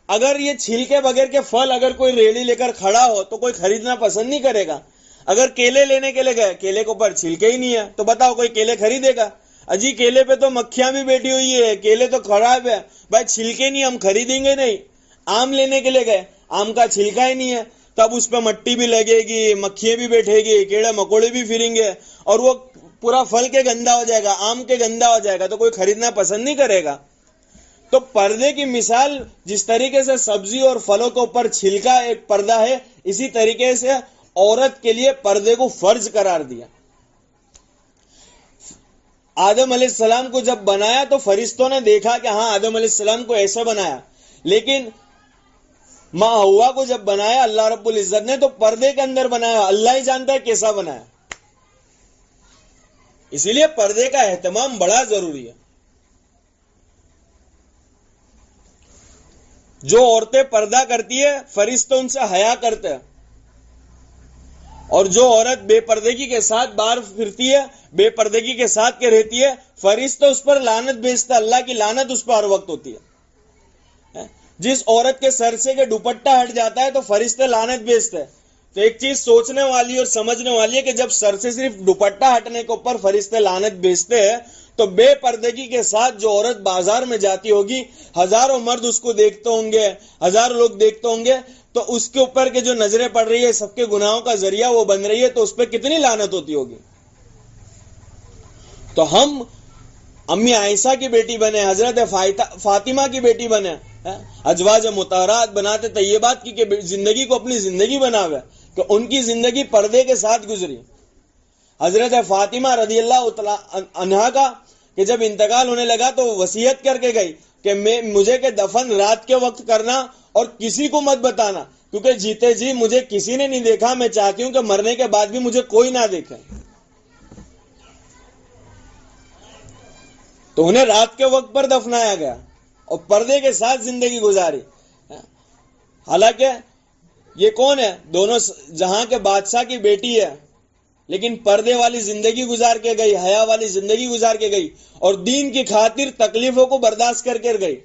اگر یہ چھلکے بغیر کے پھل اگر کوئی ریڑھی لے کر کھڑا ہو تو کوئی خریدنا پسند نہیں کرے گا۔ اگر کیلے لینے کے لیے گئے، کیلے کے اوپر چھلکے ہی نہیں ہے، تو بتاؤ کوئی کیلے خریدے گا؟ اجی کیلے پہ تو مکھیاں بھی بیٹھی ہوئی ہے، کیلے تو خراب ہے، بھائی چھلکے نہیں، ہم خریدیں گے نہیں۔ آم لینے کے لیے گئے، آم کا چھلکا ہی نہیں ہے، تب اس پہ مٹی بھی لگے گی، مکھیاں بھی بیٹھے گی، کیڑے مکوڑے بھی پھریں گے، اور وہ پورا پھل کے گندا ہو جائے گا، آم کے گندا ہو جائے گا، تو کوئی خریدنا پسند نہیں کرے گا۔ تو پردے کی مثال جس طریقے سے سبزی اور پھلوں کے اوپر چھلکا ایک پردہ ہے، اسی طریقے سے عورت کے لیے پردے کو فرض قرار دیا۔ آدم علیہ السلام کو جب بنایا تو فرشتوں نے دیکھا کہ ہاں آدم علیہ السلام کو ایسے بنایا، لیکن ماں ہوا کو جب بنایا اللہ رب العزت نے تو پردے کے اندر بنایا، اللہ ہی جانتا ہے کیسا بنایا۔ اسی لیے پردے کا اہتمام بڑا ضروری ہے۔ جو عورتیں پردہ کرتی ہے فرشتے ان سے حیا کرتے ہیں، اور جو عورت بے پردگی کے ساتھ باہر پھرتی ہے، بے پردگی کے ساتھ کے رہتی ہے، فرشتے اس پر لعنت بھیجتا، اللہ کی لعنت اس پر ہر وقت ہوتی ہے۔ جس عورت کے سر سے کہ دوپٹہ ہٹ جاتا ہے تو فرشتے لعنت بھیجتے ہیں. تو ایک چیز سوچنے والی اور سمجھنے والی ہے کہ جب سر سے صرف دوپٹہ ہٹنے کے اوپر فرشتے لعنت بھیجتے ہیں تو بے پردگی کے ساتھ جو عورت بازار میں جاتی ہوگی, ہزاروں مرد اس کو دیکھتے ہوں گے, ہزاروں لوگ دیکھتے ہوں گے, تو اس کے اوپر کے جو نظریں پڑ رہی ہے سب کے گناہوں کا ذریعہ وہ بن رہی ہے, تو اس پہ کتنی لعنت ہوتی ہوگی. تو ہم امی عائشہ کی بیٹی بنے, حضرت فاطمہ کی بیٹی بنے, ازواج مطہرات بناتے طیبات کی زندگی کو اپنی زندگی بناوے, کہ ان کی زندگی پردے کے ساتھ گزری. حضرت فاطمہ رضی اللہ عنہا کا کہ جب انتقال ہونے لگا تو وصیت کر کے گئی کہ مجھے کہ دفن رات کے وقت کرنا اور کسی کو مت بتانا, کیونکہ جیتے جی مجھے کسی نے نہیں دیکھا, میں چاہتی ہوں کہ مرنے کے بعد بھی مجھے کوئی نہ دیکھے. تو انہیں رات کے وقت پر دفنایا گیا اور پردے کے ساتھ زندگی گزاری. حالانکہ یہ کون ہے؟ دونوں جہاں کے بادشاہ کی بیٹی ہے, لیکن پردے والی زندگی گزار کے گئی, حیا والی زندگی گزار کے گئی, اور دین کی خاطر تکلیفوں کو برداشت کر کے گئی.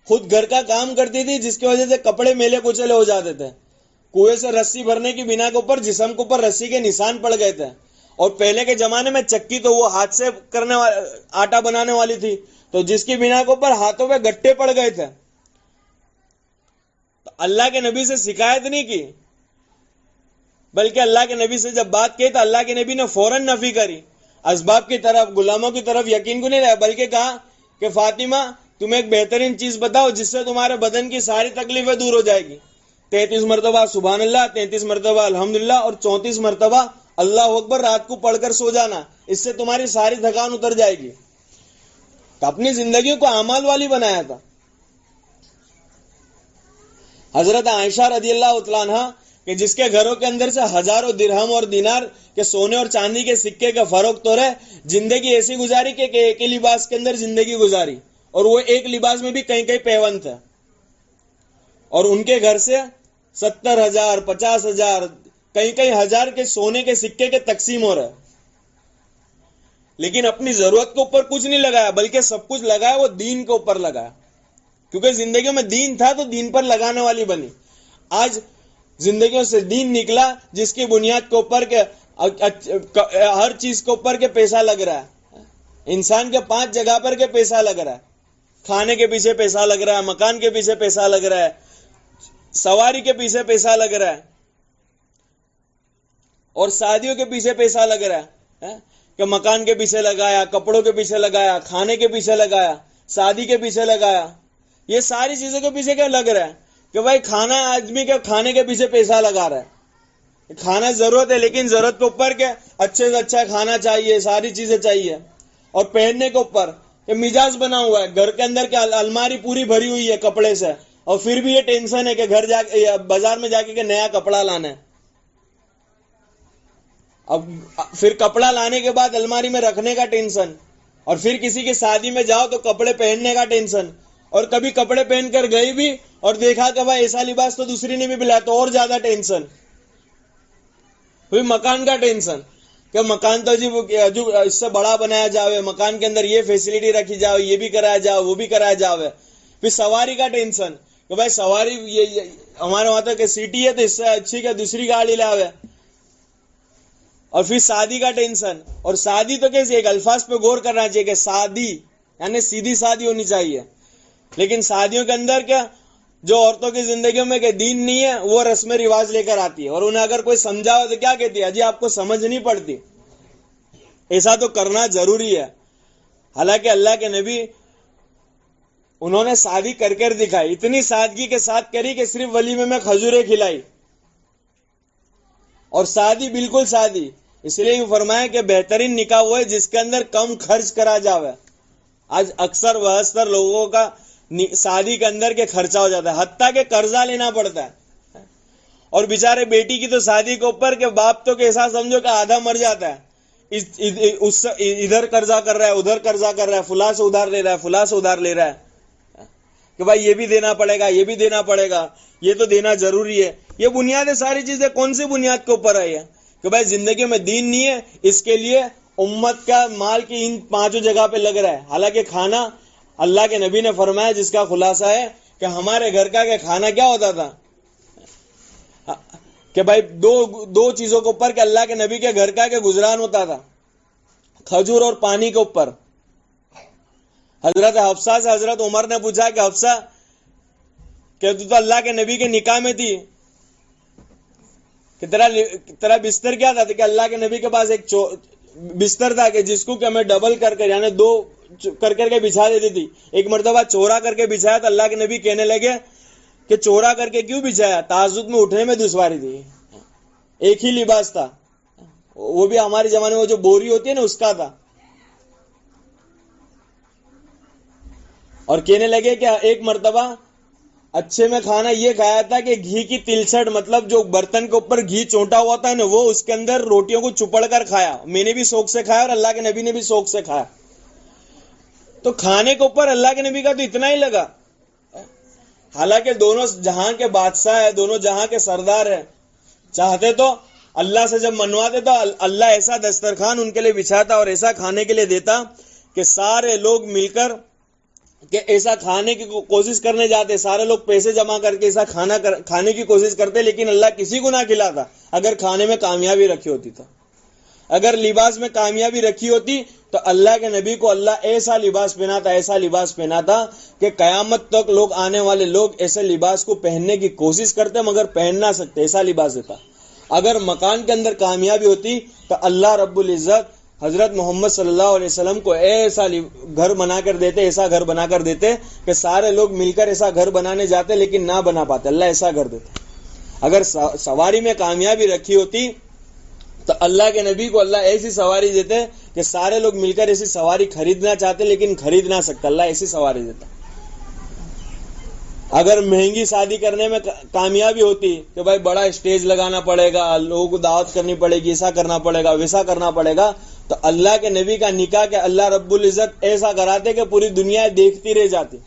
خود گھر کا کام کرتی تھی جس کی وجہ سے کپڑے میلے کچلے ہو جاتے تھے. کنویں سے رسی بھرنے کی بنا کے اوپر جسم کے اوپر رسی کے نشان پڑ گئے تھے. اور پہلے کے زمانے میں چکی تو وہ ہاتھ سے کرنے آٹا بنانے والی تھی, تو جس کی بنا کے اوپر ہاتھوں پہ گٹھے پڑ گئے تھے. تو اللہ کے نبی سے شکایت نہیں کی, بلکہ اللہ کے نبی سے جب بات کی تو اللہ کے نبی نے فوراً نفی کری. اسباب کی طرف, غلاموں کی طرف یقین کو نہیں لایا, بلکہ کہا کہ فاطمہ تم ایک بہترین چیز بتاؤ جس سے تمہارے بدن کی ساری تکلیفیں دور ہو جائے گی. 33 مرتبہ سبحان اللہ, 33 مرتبہ الحمدللہ اور 34 مرتبہ اللہ اکبر رات کو پڑھ کر سو جانا, اس سے تمہاری ساری تھکان اتر جائے گی. تو اپنی زندگی کو اعمال والی بنایا تھا. حضرت عائشہ رضی اللہ تعالیٰ عنہ کہ جس کے گھروں کے اندر سے ہزاروں درہم اور دینار کے سونے اور چاندی کے سکے کا فروخت ہو رہے, زندگی ایسی گزاری کہ ایک ہی لباس کے اندر زندگی گزاری, اور وہ ایک لباس میں بھی کہیں کہیں پیوند تھا. اور ان کے گھر سے 70,000 50,000 کہیں کہیں ہزار کے سونے کے سکے کے تقسیم ہو رہا ہے, لیکن اپنی ضرورت کے اوپر کچھ نہیں لگایا, بلکہ سب کچھ لگایا وہ دین کے اوپر لگایا, کیونکہ زندگیوں میں دین تھا تو دین پر لگانے والی بنی. آج زندگیوں سے دین نکلا جس کی بنیاد کے اوپر کے ہر چیز کے اوپر کے پیسہ لگ رہا ہے. انسان کے 5 جگہ پر کے پیسہ لگ رہا ہے, کھانے کے پیچھے پیسہ لگ رہا ہے, مکان کے پیچھے پیسہ لگ رہا ہے, سواری کے پیچھے پیسہ لگ رہا ہے, اور شادیوں کے پیچھے پیسہ لگ رہا ہے, کہ مکان کے پیچھے لگایا, کپڑوں کے پیچھے لگایا, کھانے کے پیچھے لگایا, شادی کے پیچھے لگایا. یہ ساری چیزوں کے پیچھے کیا لگ رہا ہے کہ بھائی کھانا, آدمی کے کھانے کے پیچھے پیسہ لگا رہا ہے. کھانا ضرورت ہے, لیکن ضرورت کے اوپر کے اچھے سے اچھا کھانا چاہیے, ساری چیزیں چاہیے. اور پہننے کے اوپر کہ مزاج بنا ہوا ہے, گھر کے اندر کے الماری پوری بھری ہوئی ہے کپڑے سے, اور پھر بھی یہ ٹینشن ہے کہ گھر جا بازار میں جا کے نیا کپڑا لانا ہے. اب پھر کپڑا لانے کے بعد الماری میں رکھنے کا ٹینشن, اور پھر کسی کی شادی میں جاؤ تو کپڑے پہننے کا ٹینشن, اور کبھی کپڑے پہن کر گئی بھی اور دیکھا کہ بھائی ایسا لباس تو دوسری نے بھی ملا تو اور زیادہ ٹینشن. پھر مکان کا ٹینشن کہ مکان تو جی اس سے بڑا بنایا جاوے, مکان کے اندر یہ فیسلٹی رکھی جاؤ, یہ بھی کرایا جاؤ, وہ بھی کرایا جاوے. پھر سواری کا ٹینشن کہ بھائی سواری یہ ہمارے وہاں تک سیٹی ہے تو اس سے اچھی کہ دوسری گاڑی لاوے. اور پھر شادی کا ٹینشن, اور شادی تو کیسے, ایک الفاظ پہ غور کرنا چاہیے کہ شادی یعنی سیدھی شادی ہونی چاہیے, لیکن شادیوں کے اندر کیا جو عورتوں کی زندگیوں میں کہ دین نہیں ہے وہ رسم رواج لے کر آتی ہے, اور انہیں اگر کوئی سمجھاؤ تو کیا کہتی ہے, جی آپ کو سمجھ نہیں پڑتی. ایسا تو کرنا ضروری ہے. حالانکہ اللہ کے نبی انہوں نے شادی کر کر دکھائی, اتنی سادگی کے ساتھ کری کہ صرف ولیمے میں کھجوریں کھلائی, اور شادی بالکل شادی. اس لیے فرمایا کہ بہترین نکاح وہ ہے جس کے اندر کم خرچ کرا جاوے. آج اکثر بہتر لوگوں کا شادی کے اندر کے خرچہ ہو جاتا ہے, حتیٰ کہ قرضہ لینا پڑتا ہے. اور بیچارے بیٹی کی تو شادی کے اوپر کہ باپ تو کیسا سمجھو کہ آدھا مر جاتا ہے, ادھر قرضہ کر رہا ہے, ادھر قرضہ کر رہا ہے, فلاں سے ادھار لے رہا ہے, فلاں سے ادھار لے رہا ہے کہ بھائی یہ بھی دینا پڑے گا, یہ بھی دینا پڑے گا, یہ تو دینا ضروری ہے. یہ بنیاد ہے, ساری چیزیں کون سی بنیاد کے اوپر آئی ہے کہ بھائی زندگی میں دین نہیں ہے, اس کے لیے امت کا مال کی ان 5 جگہ پہ لگ رہا ہے. حالانکہ کھانا اللہ کے نبی نے فرمایا جس کا خلاصہ ہے کہ ہمارے گھر کا کہ کھانا کیا ہوتا تھا کہ بھائی دو چیزوں کے اوپر کہ اللہ کے نبی کے گھر کا کہ گزران ہوتا تھا، کھجور اور پانی کے اوپر. حضرت حفصہ سے حضرت عمر نے پوچھا کہ حفصہ کہ تو اللہ کے نبی کے نکاح میں تھی کہ تیرا بستر کیا تھا؟ کہ اللہ کے نبی کے پاس ایک بستر تھا کہ جس کو کہ ہمیں ڈبل کر یعنی دو کر کے بچھا دیتی تھی. ایک مرتبہ چورا کر کے بچھایا تو اللہ کے نبی کہنے لگے کہ چورا کر کے کیوں بچھایا؟ تہجد میں اٹھنے میں دشواری تھی. ایک ہی لباس تھا، وہ بھی ہمارے زمانے میں جو بوری ہوتی ہے نا اس کا تھا. اور کہنے لگے کہ ایک مرتبہ اچھے میں کھانا یہ کھایا تھا کہ گھی کی تلچھٹ، مطلب جو برتن کے اوپر گھی چونٹا ہوا تھا نا وہ اس کے اندر روٹیوں کو چپڑ کر کھایا. میں نے بھی شوق سے کھایا اور اللہ کے نبی نے بھی شوق سے کھایا. تو کھانے کے اوپر اللہ کے نبی کا تو اتنا ہی لگا، حالانکہ دونوں جہاں کے بادشاہ ہیں، دونوں جہاں کے سردار ہیں. چاہتے تو اللہ سے جب منواتے تو اللہ ایسا دسترخوان ان کے لیے بچھاتا اور ایسا کھانے کے لیے دیتا کہ سارے لوگ مل کر کہ ایسا کھانے کی کوشش کرنے جاتے، سارے لوگ پیسے جمع کر کے ایسا کھانے کی کوشش کرتے، لیکن اللہ کسی کو نہ کھلاتا اگر کھانے میں کامیابی رکھی ہوتی. تو اگر لباس میں کامیابی رکھی ہوتی تو اللہ کے نبی کو اللہ ایسا لباس پہناتا کہ قیامت تک لوگ آنے والے لوگ ایسے لباس کو پہننے کی کوشش کرتے مگر پہن نہ سکتے، ایسا لباس دیتا. اگر مکان کے اندر کامیابی ہوتی تو اللہ رب العزت حضرت محمد صلی اللہ علیہ وسلم کو ایسا گھر بنا کر دیتے، ایسا گھر بنا کر دیتے کہ سارے لوگ مل کر ایسا گھر بنانے جاتے لیکن نہ بنا پاتے. اللہ ایسا گھر دیتا. اگر سواری میں کامیابی رکھی ہوتی تو اللہ کے نبی کو اللہ ایسی سواری دیتے کہ سارے لوگ مل کر ایسی سواری خریدنا چاہتے لیکن خرید نہ سکتے. اللہ ایسی سواری دیتا. اگر مہنگی شادی کرنے میں کامیابی ہوتی کہ بھائی بڑا اسٹیج لگانا پڑے گا، لوگوں کو دعوت کرنی پڑے گی، ایسا کرنا پڑے گا، ویسا کرنا پڑے گا، تو اللہ کے نبی کا نکاح کہ اللہ رب العزت ایسا کراتے کہ پوری دنیا دیکھتی رہ جاتی.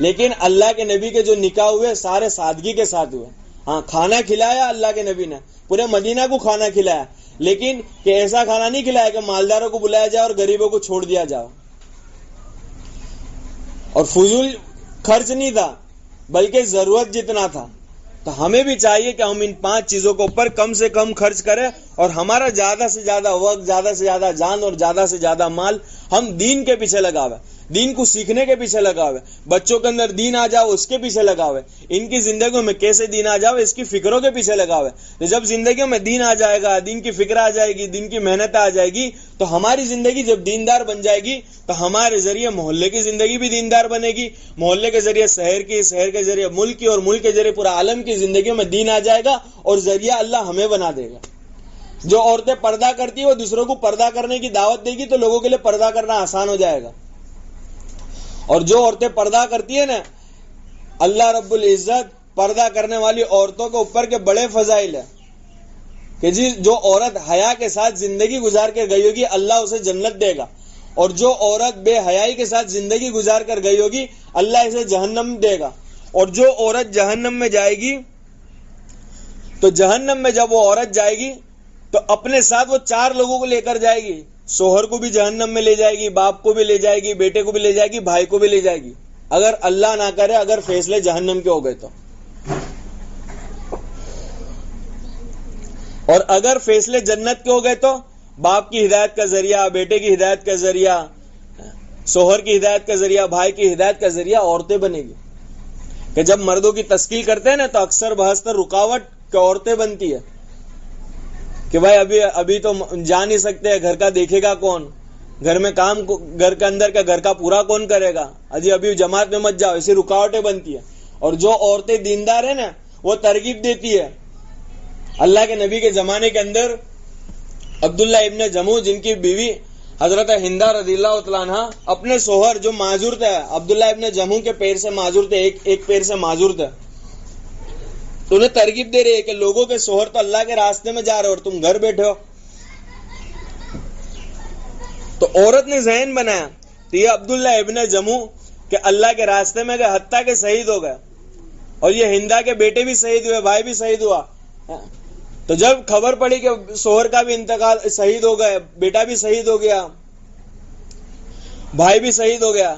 لیکن اللہ کے نبی کے جو نکاح ہوئے سارے سادگی کے ساتھ ہوئے. ہاں کھانا کھلایا اللہ کے نبی نے، پورے مدینہ کو کھانا کھلایا، لیکن کہ ایسا کھانا نہیں کھلایا کہ مالداروں کو بلایا جائے اور غریبوں کو چھوڑ دیا جائے. اور فضول خرچ نہیں تھا بلکہ ضرورت جتنا تھا. تو ہمیں بھی چاہیے کہ ہم ان 5 چیزوں کے اوپر کم سے کم خرچ کریں اور ہمارا زیادہ سے زیادہ وقت، زیادہ سے زیادہ جان اور زیادہ سے زیادہ مال ہم دین کے پیچھے لگاوے، دین کو سیکھنے کے پیچھے لگاوے، بچوں کے اندر دین آ جاؤ اس کے پیچھے لگاوے، ان کی زندگیوں میں کیسے دین آ جاؤ اس کی فکروں کے پیچھے لگاوے. جب زندگیوں میں دین آ جائے گا، دین کی فکر آ جائے گی، دین کی محنت آ جائے گی تو ہماری زندگی جب دیندار بن جائے گی تو ہمارے ذریعے محلے کی زندگی بھی دیندار بنے گی، محلے کے ذریعے شہر کی، شہر کے ذریعے ملک کی اور ملک کے ذریعے پورا عالم کی زندگیوں میں دین آ جائے گا اور ذریعہ اللہ ہمیں بنا دے گا. جو عورتیں پردہ کرتی ہیں وہ دوسروں کو پردہ کرنے کی دعوت دے گی تو لوگوں کے لیے پردہ کرنا آسان ہو جائے گا. اور جو عورتیں پردہ کرتی ہیں نا، اللہ رب العزت پردہ کرنے والی عورتوں کے اوپر کے بڑے فضائل ہیں کہ جی جو عورت حیا کے ساتھ زندگی گزار کر گئی ہوگی اللہ اسے جنت دے گا، اور جو عورت بے حیائی کے ساتھ زندگی گزار کر گئی ہوگی اللہ اسے جہنم دے گا. اور جو عورت جہنم میں جائے گی تو جہنم میں جب وہ عورت جائے گی تو اپنے ساتھ وہ 4 لوگوں کو لے کر جائے گی. شوہر کو بھی جہنم میں لے جائے گی، باپ کو بھی لے جائے گی، بیٹے کو بھی لے جائے گی، بھائی کو بھی لے جائے گی، اگر اللہ نہ کرے اگر فیصلے جہنم کے ہو گئے تو. اور اگر فیصلے جنت کے ہو گئے تو باپ کی ہدایت کا ذریعہ، بیٹے کی ہدایت کا ذریعہ، شوہر کی ہدایت کا ذریعہ، بھائی کی ہدایت کا ذریعہ عورتیں بنے گی. کہ جب مردوں کی تشکیل کرتے ہیں نا تو اکثر بہستر رکاوٹ کہ عورتیں بنتی ہے کہ بھائی ابھی تو جا نہیں سکتے، گھر کا دیکھے گا کون، گھر میں کام گھر کے اندر کا گھر کا پورا کون کرے گا، ابھی جماعت میں مت جاؤ، ایسی رکاوٹیں بنتی ہے. اور جو عورتیں دیندار ہیں نا وہ ترغیب دیتی ہے. اللہ کے نبی کے زمانے کے اندر عبداللہ ابن جموع جن کی بیوی حضرت ہندہ رضی اللہ تعالیٰ عنہ اپنے شوہر جو معذور تھے، عبداللہ ابن جموع کے پیر سے معذور تھے، ایک پیر سے معذور تھے، تو انہیں ترغیب دے رہی ہے کہ لوگوں کے شوہر تو اللہ کے راستے میں جا رہے اور تم گھر بیٹھے ہو. تو عورت نے ذہن بنایا تو یہ عبداللہ ابن جموع کہ اللہ کے راستے میں گئے حتیٰ کہ شہید ہو گئے، اور یہ ہندہ کے بیٹے بھی شہید ہوئے، بھائی بھی شہید ہوا. تو جب خبر پڑی کہ شوہر کا بھی انتقال، شہید ہو گئے، بیٹا بھی شہید ہو گیا، بھائی بھی شہید ہو گیا،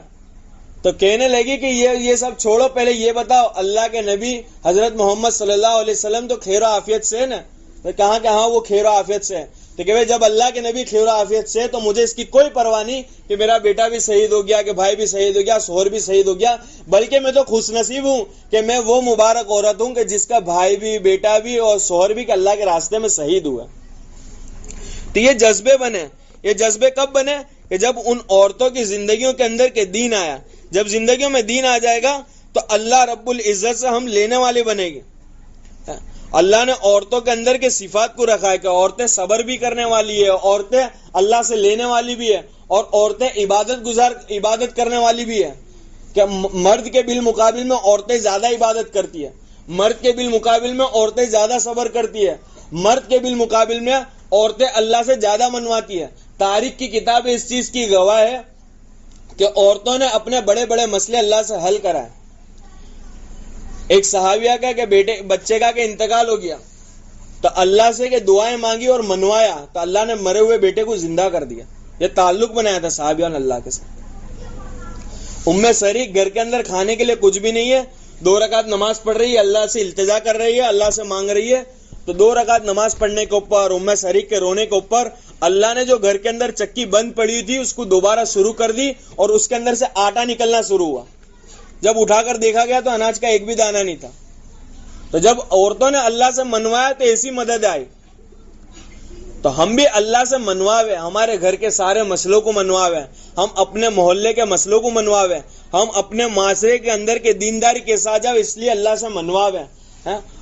تو کہنے لگی کہ یہ سب چھوڑو، پہلے یہ بتاؤ اللہ کے نبی حضرت محمد صلی اللہ علیہ وسلم تو خیر و عافیت سے ہے نا؟ تو کہاں کہ ہاں وہ خیر و عافیت سے ہے. تو کہ جب اللہ کے نبی خیر و عافیت سے تو مجھے اس کی کوئی پرواہ نہیں کہ میرا بیٹا بھی شہید ہو گیا، کہ بھائی بھی شہید ہو گیا، شوہر بھی شہید ہو گیا، بلکہ میں تو خوش نصیب ہوں کہ میں وہ مبارک عورت ہوں کہ جس کا بھائی بھی، بیٹا بھی اور شوہر بھی کہ اللہ کے راستے میں شہید ہوا. تو یہ جذبے بنے. یہ جذبے کب بنے؟ کہ جب ان عورتوں کی زندگیوں کے اندر کے دین آیا. جب زندگیوں میں دین آ جائے گا تو اللہ رب العزت سے ہم لینے والے بنے گے. اللہ نے عورتوں کے اندر کے صفات کو رکھا ہے کہ عورتیں صبر بھی کرنے والی ہے، عورتیں اللہ سے لینے والی بھی ہے، اور عورتیں عبادت کرنے والی بھی ہے. کہ مرد کے بالمقابل میں عورتیں زیادہ عبادت کرتی ہے، مرد کے بالمقابل میں عورتیں زیادہ صبر کرتی ہے، مرد کے بالمقابل میں عورتیں اللہ سے زیادہ منواتی ہے. تاریخ کی کتاب اس چیز کی گواہ ہے کہ عورتوں نے اپنے بڑے بڑے مسئلے اللہ سے حل کرائے. ایک صحابیہ کا کہ بچے کا کہ انتقال ہو گیا تو اللہ سے کہ دعائیں مانگی اور منوایا تو اللہ نے مرے ہوئے بیٹے کو زندہ کر دیا. یہ تعلق بنایا تھا صحابیہ نے اللہ کے ساتھ. سریق گھر کے اندر کھانے کے لیے کچھ بھی نہیں ہے، 2 رکعت نماز پڑھ رہی ہے، اللہ سے التجا کر رہی ہے، اللہ سے مانگ رہی ہے. تو 2 رکعت نماز پڑھنے کے اوپر، سریق کے رونے کے اوپر اللہ نے جو گھر کے اندر چکی بند پڑی تھی اس کو دوبارہ شروع کر دی اور اس کے اندر سے آٹا نکلنا شروع ہوا. جب اٹھا کر دیکھا گیا تو اناج کا ایک بھی دانہ نہیں تھا. تو جب عورتوں نے اللہ سے منوایا تو ایسی مدد آئی. تو ہم بھی اللہ سے منواوے، ہمارے گھر کے سارے مسئلوں کو منواوے، ہم اپنے محلے کے مسئلوں کو منواوے، ہم اپنے معاشرے کے اندر کے دینداری کے ساتھ جاؤ، اس لیے اللہ سے منواوے.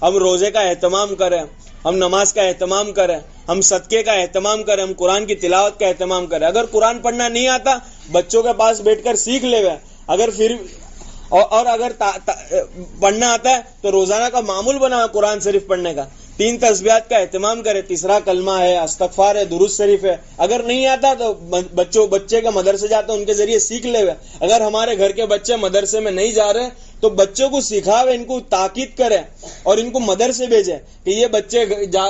ہم روزے کا اہتمام کریں، ہم نماز کا اہتمام کریں، ہم صدقے کا اہتمام کریں، ہم قرآن کی تلاوت کا اہتمام کریں. اگر قرآن پڑھنا نہیں آتا بچوں کے پاس بیٹھ کر سیکھ لے، اگر پھر اور اگر پڑھنا آتا ہے تو روزانہ کا معمول بنا قرآن شریف پڑھنے کا. 3 تسبیحات کا اہتمام کرے، تیسرا کلمہ ہے، استغفار ہے، درود شریف ہے. اگر نہیں آتا تو بچے کا مدرسے جاتے ان کے ذریعے سیکھ لے. اگر ہمارے گھر کے بچے مدرسے میں نہیں جا رہے تو بچوں کو سکھاوے، ان کو تاکید کرے اور ان کو مدرسے بھیجے کہ یہ بچے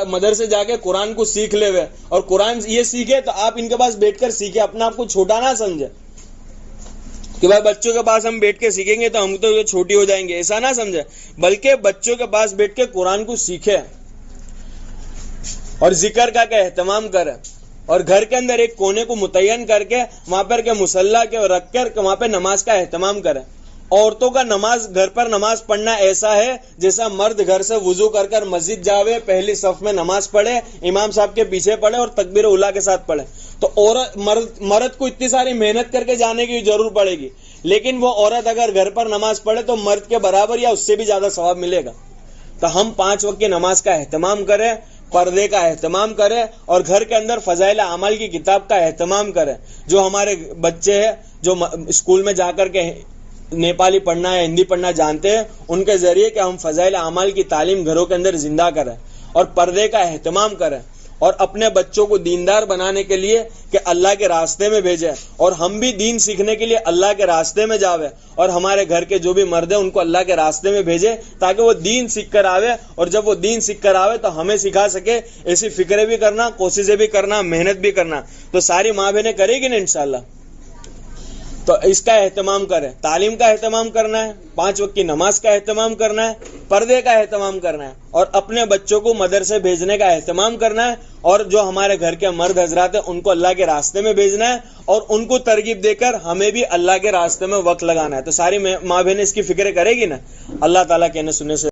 مدرسے جا کے قرآن کو سیکھ لے اور قرآن یہ سیکھے تو آپ ان کے پاس بیٹھ کر سیکھے. اپنا آپ کو چھوٹا نہ سمجھے کہ بھائی بچوں کے پاس ہم بیٹھ کے سیکھیں گے تو ہم تو چھوٹی ہو جائیں گے، ایسا نہ سمجھے، بلکہ بچوں کے پاس بیٹھ کے قرآن کو سیکھے اور ذکر کا اہتمام کرے. اور گھر کے اندر ایک کونے کو متعین کر کے وہاں پر کے مصلی کے رکھ کر وہاں پہ نماز کا اہتمام کرے. عورتوں کا گھر پر نماز پڑھنا ایسا ہے جیسا مرد گھر سے وضو کر کر مسجد جاوے، پہلی صف میں نماز پڑھے، امام صاحب کے پیچھے پڑھے اور تکبیر اولیٰ کے ساتھ پڑھے. تو مرد کو اتنی ساری محنت کر کے جانے کی ضرور پڑے گی، لیکن وہ عورت اگر گھر پر نماز پڑھے تو مرد کے برابر یا اس سے بھی زیادہ ثواب ملے گا. تو ہم 5 وقت کی نماز کا اہتمام کریں، پردے کا اہتمام کریں اور گھر کے اندر فضائل اعمال کی کتاب کا اہتمام کریں. جو ہمارے بچے ہیں جو اسکول میں جا کر کے نیپالی پڑھنا ہے، ہندی پڑھنا جانتے ہیں، ان کے ذریعے کہ ہم فضائل اعمال کی تعلیم گھروں کے اندر زندہ کریں اور پردے کا اہتمام کریں اور اپنے بچوں کو دیندار بنانے کے لیے کہ اللہ کے راستے میں بھیجیں اور ہم بھی دین سیکھنے کے لیے اللہ کے راستے میں جاوے اور ہمارے گھر کے جو بھی مرد ہیں ان کو اللہ کے راستے میں بھیجے تاکہ وہ دین سیکھ کر آوے. اور جب وہ دین سیکھ کر آوے تو ہمیں سکھا سکے. ایسی فکریں بھی کرنا، کوششیں بھی کرنا، محنت بھی کرنا. تو ساری ماں بہنیں کرے گی نا انشاءاللہ. تو اس کا اہتمام کریں، تعلیم کا اہتمام کرنا ہے، 5 وقت کی نماز کا اہتمام کرنا ہے، پردے کا اہتمام کرنا ہے اور اپنے بچوں کو مدرسے بھیجنے کا اہتمام کرنا ہے. اور جو ہمارے گھر کے مرد حضرات ہیں ان کو اللہ کے راستے میں بھیجنا ہے اور ان کو ترغیب دے کر ہمیں بھی اللہ کے راستے میں وقت لگانا ہے. تو ساری ماں بہنیں اس کی فکر کرے گی نا. اللہ تعالیٰ کہنے سننے سے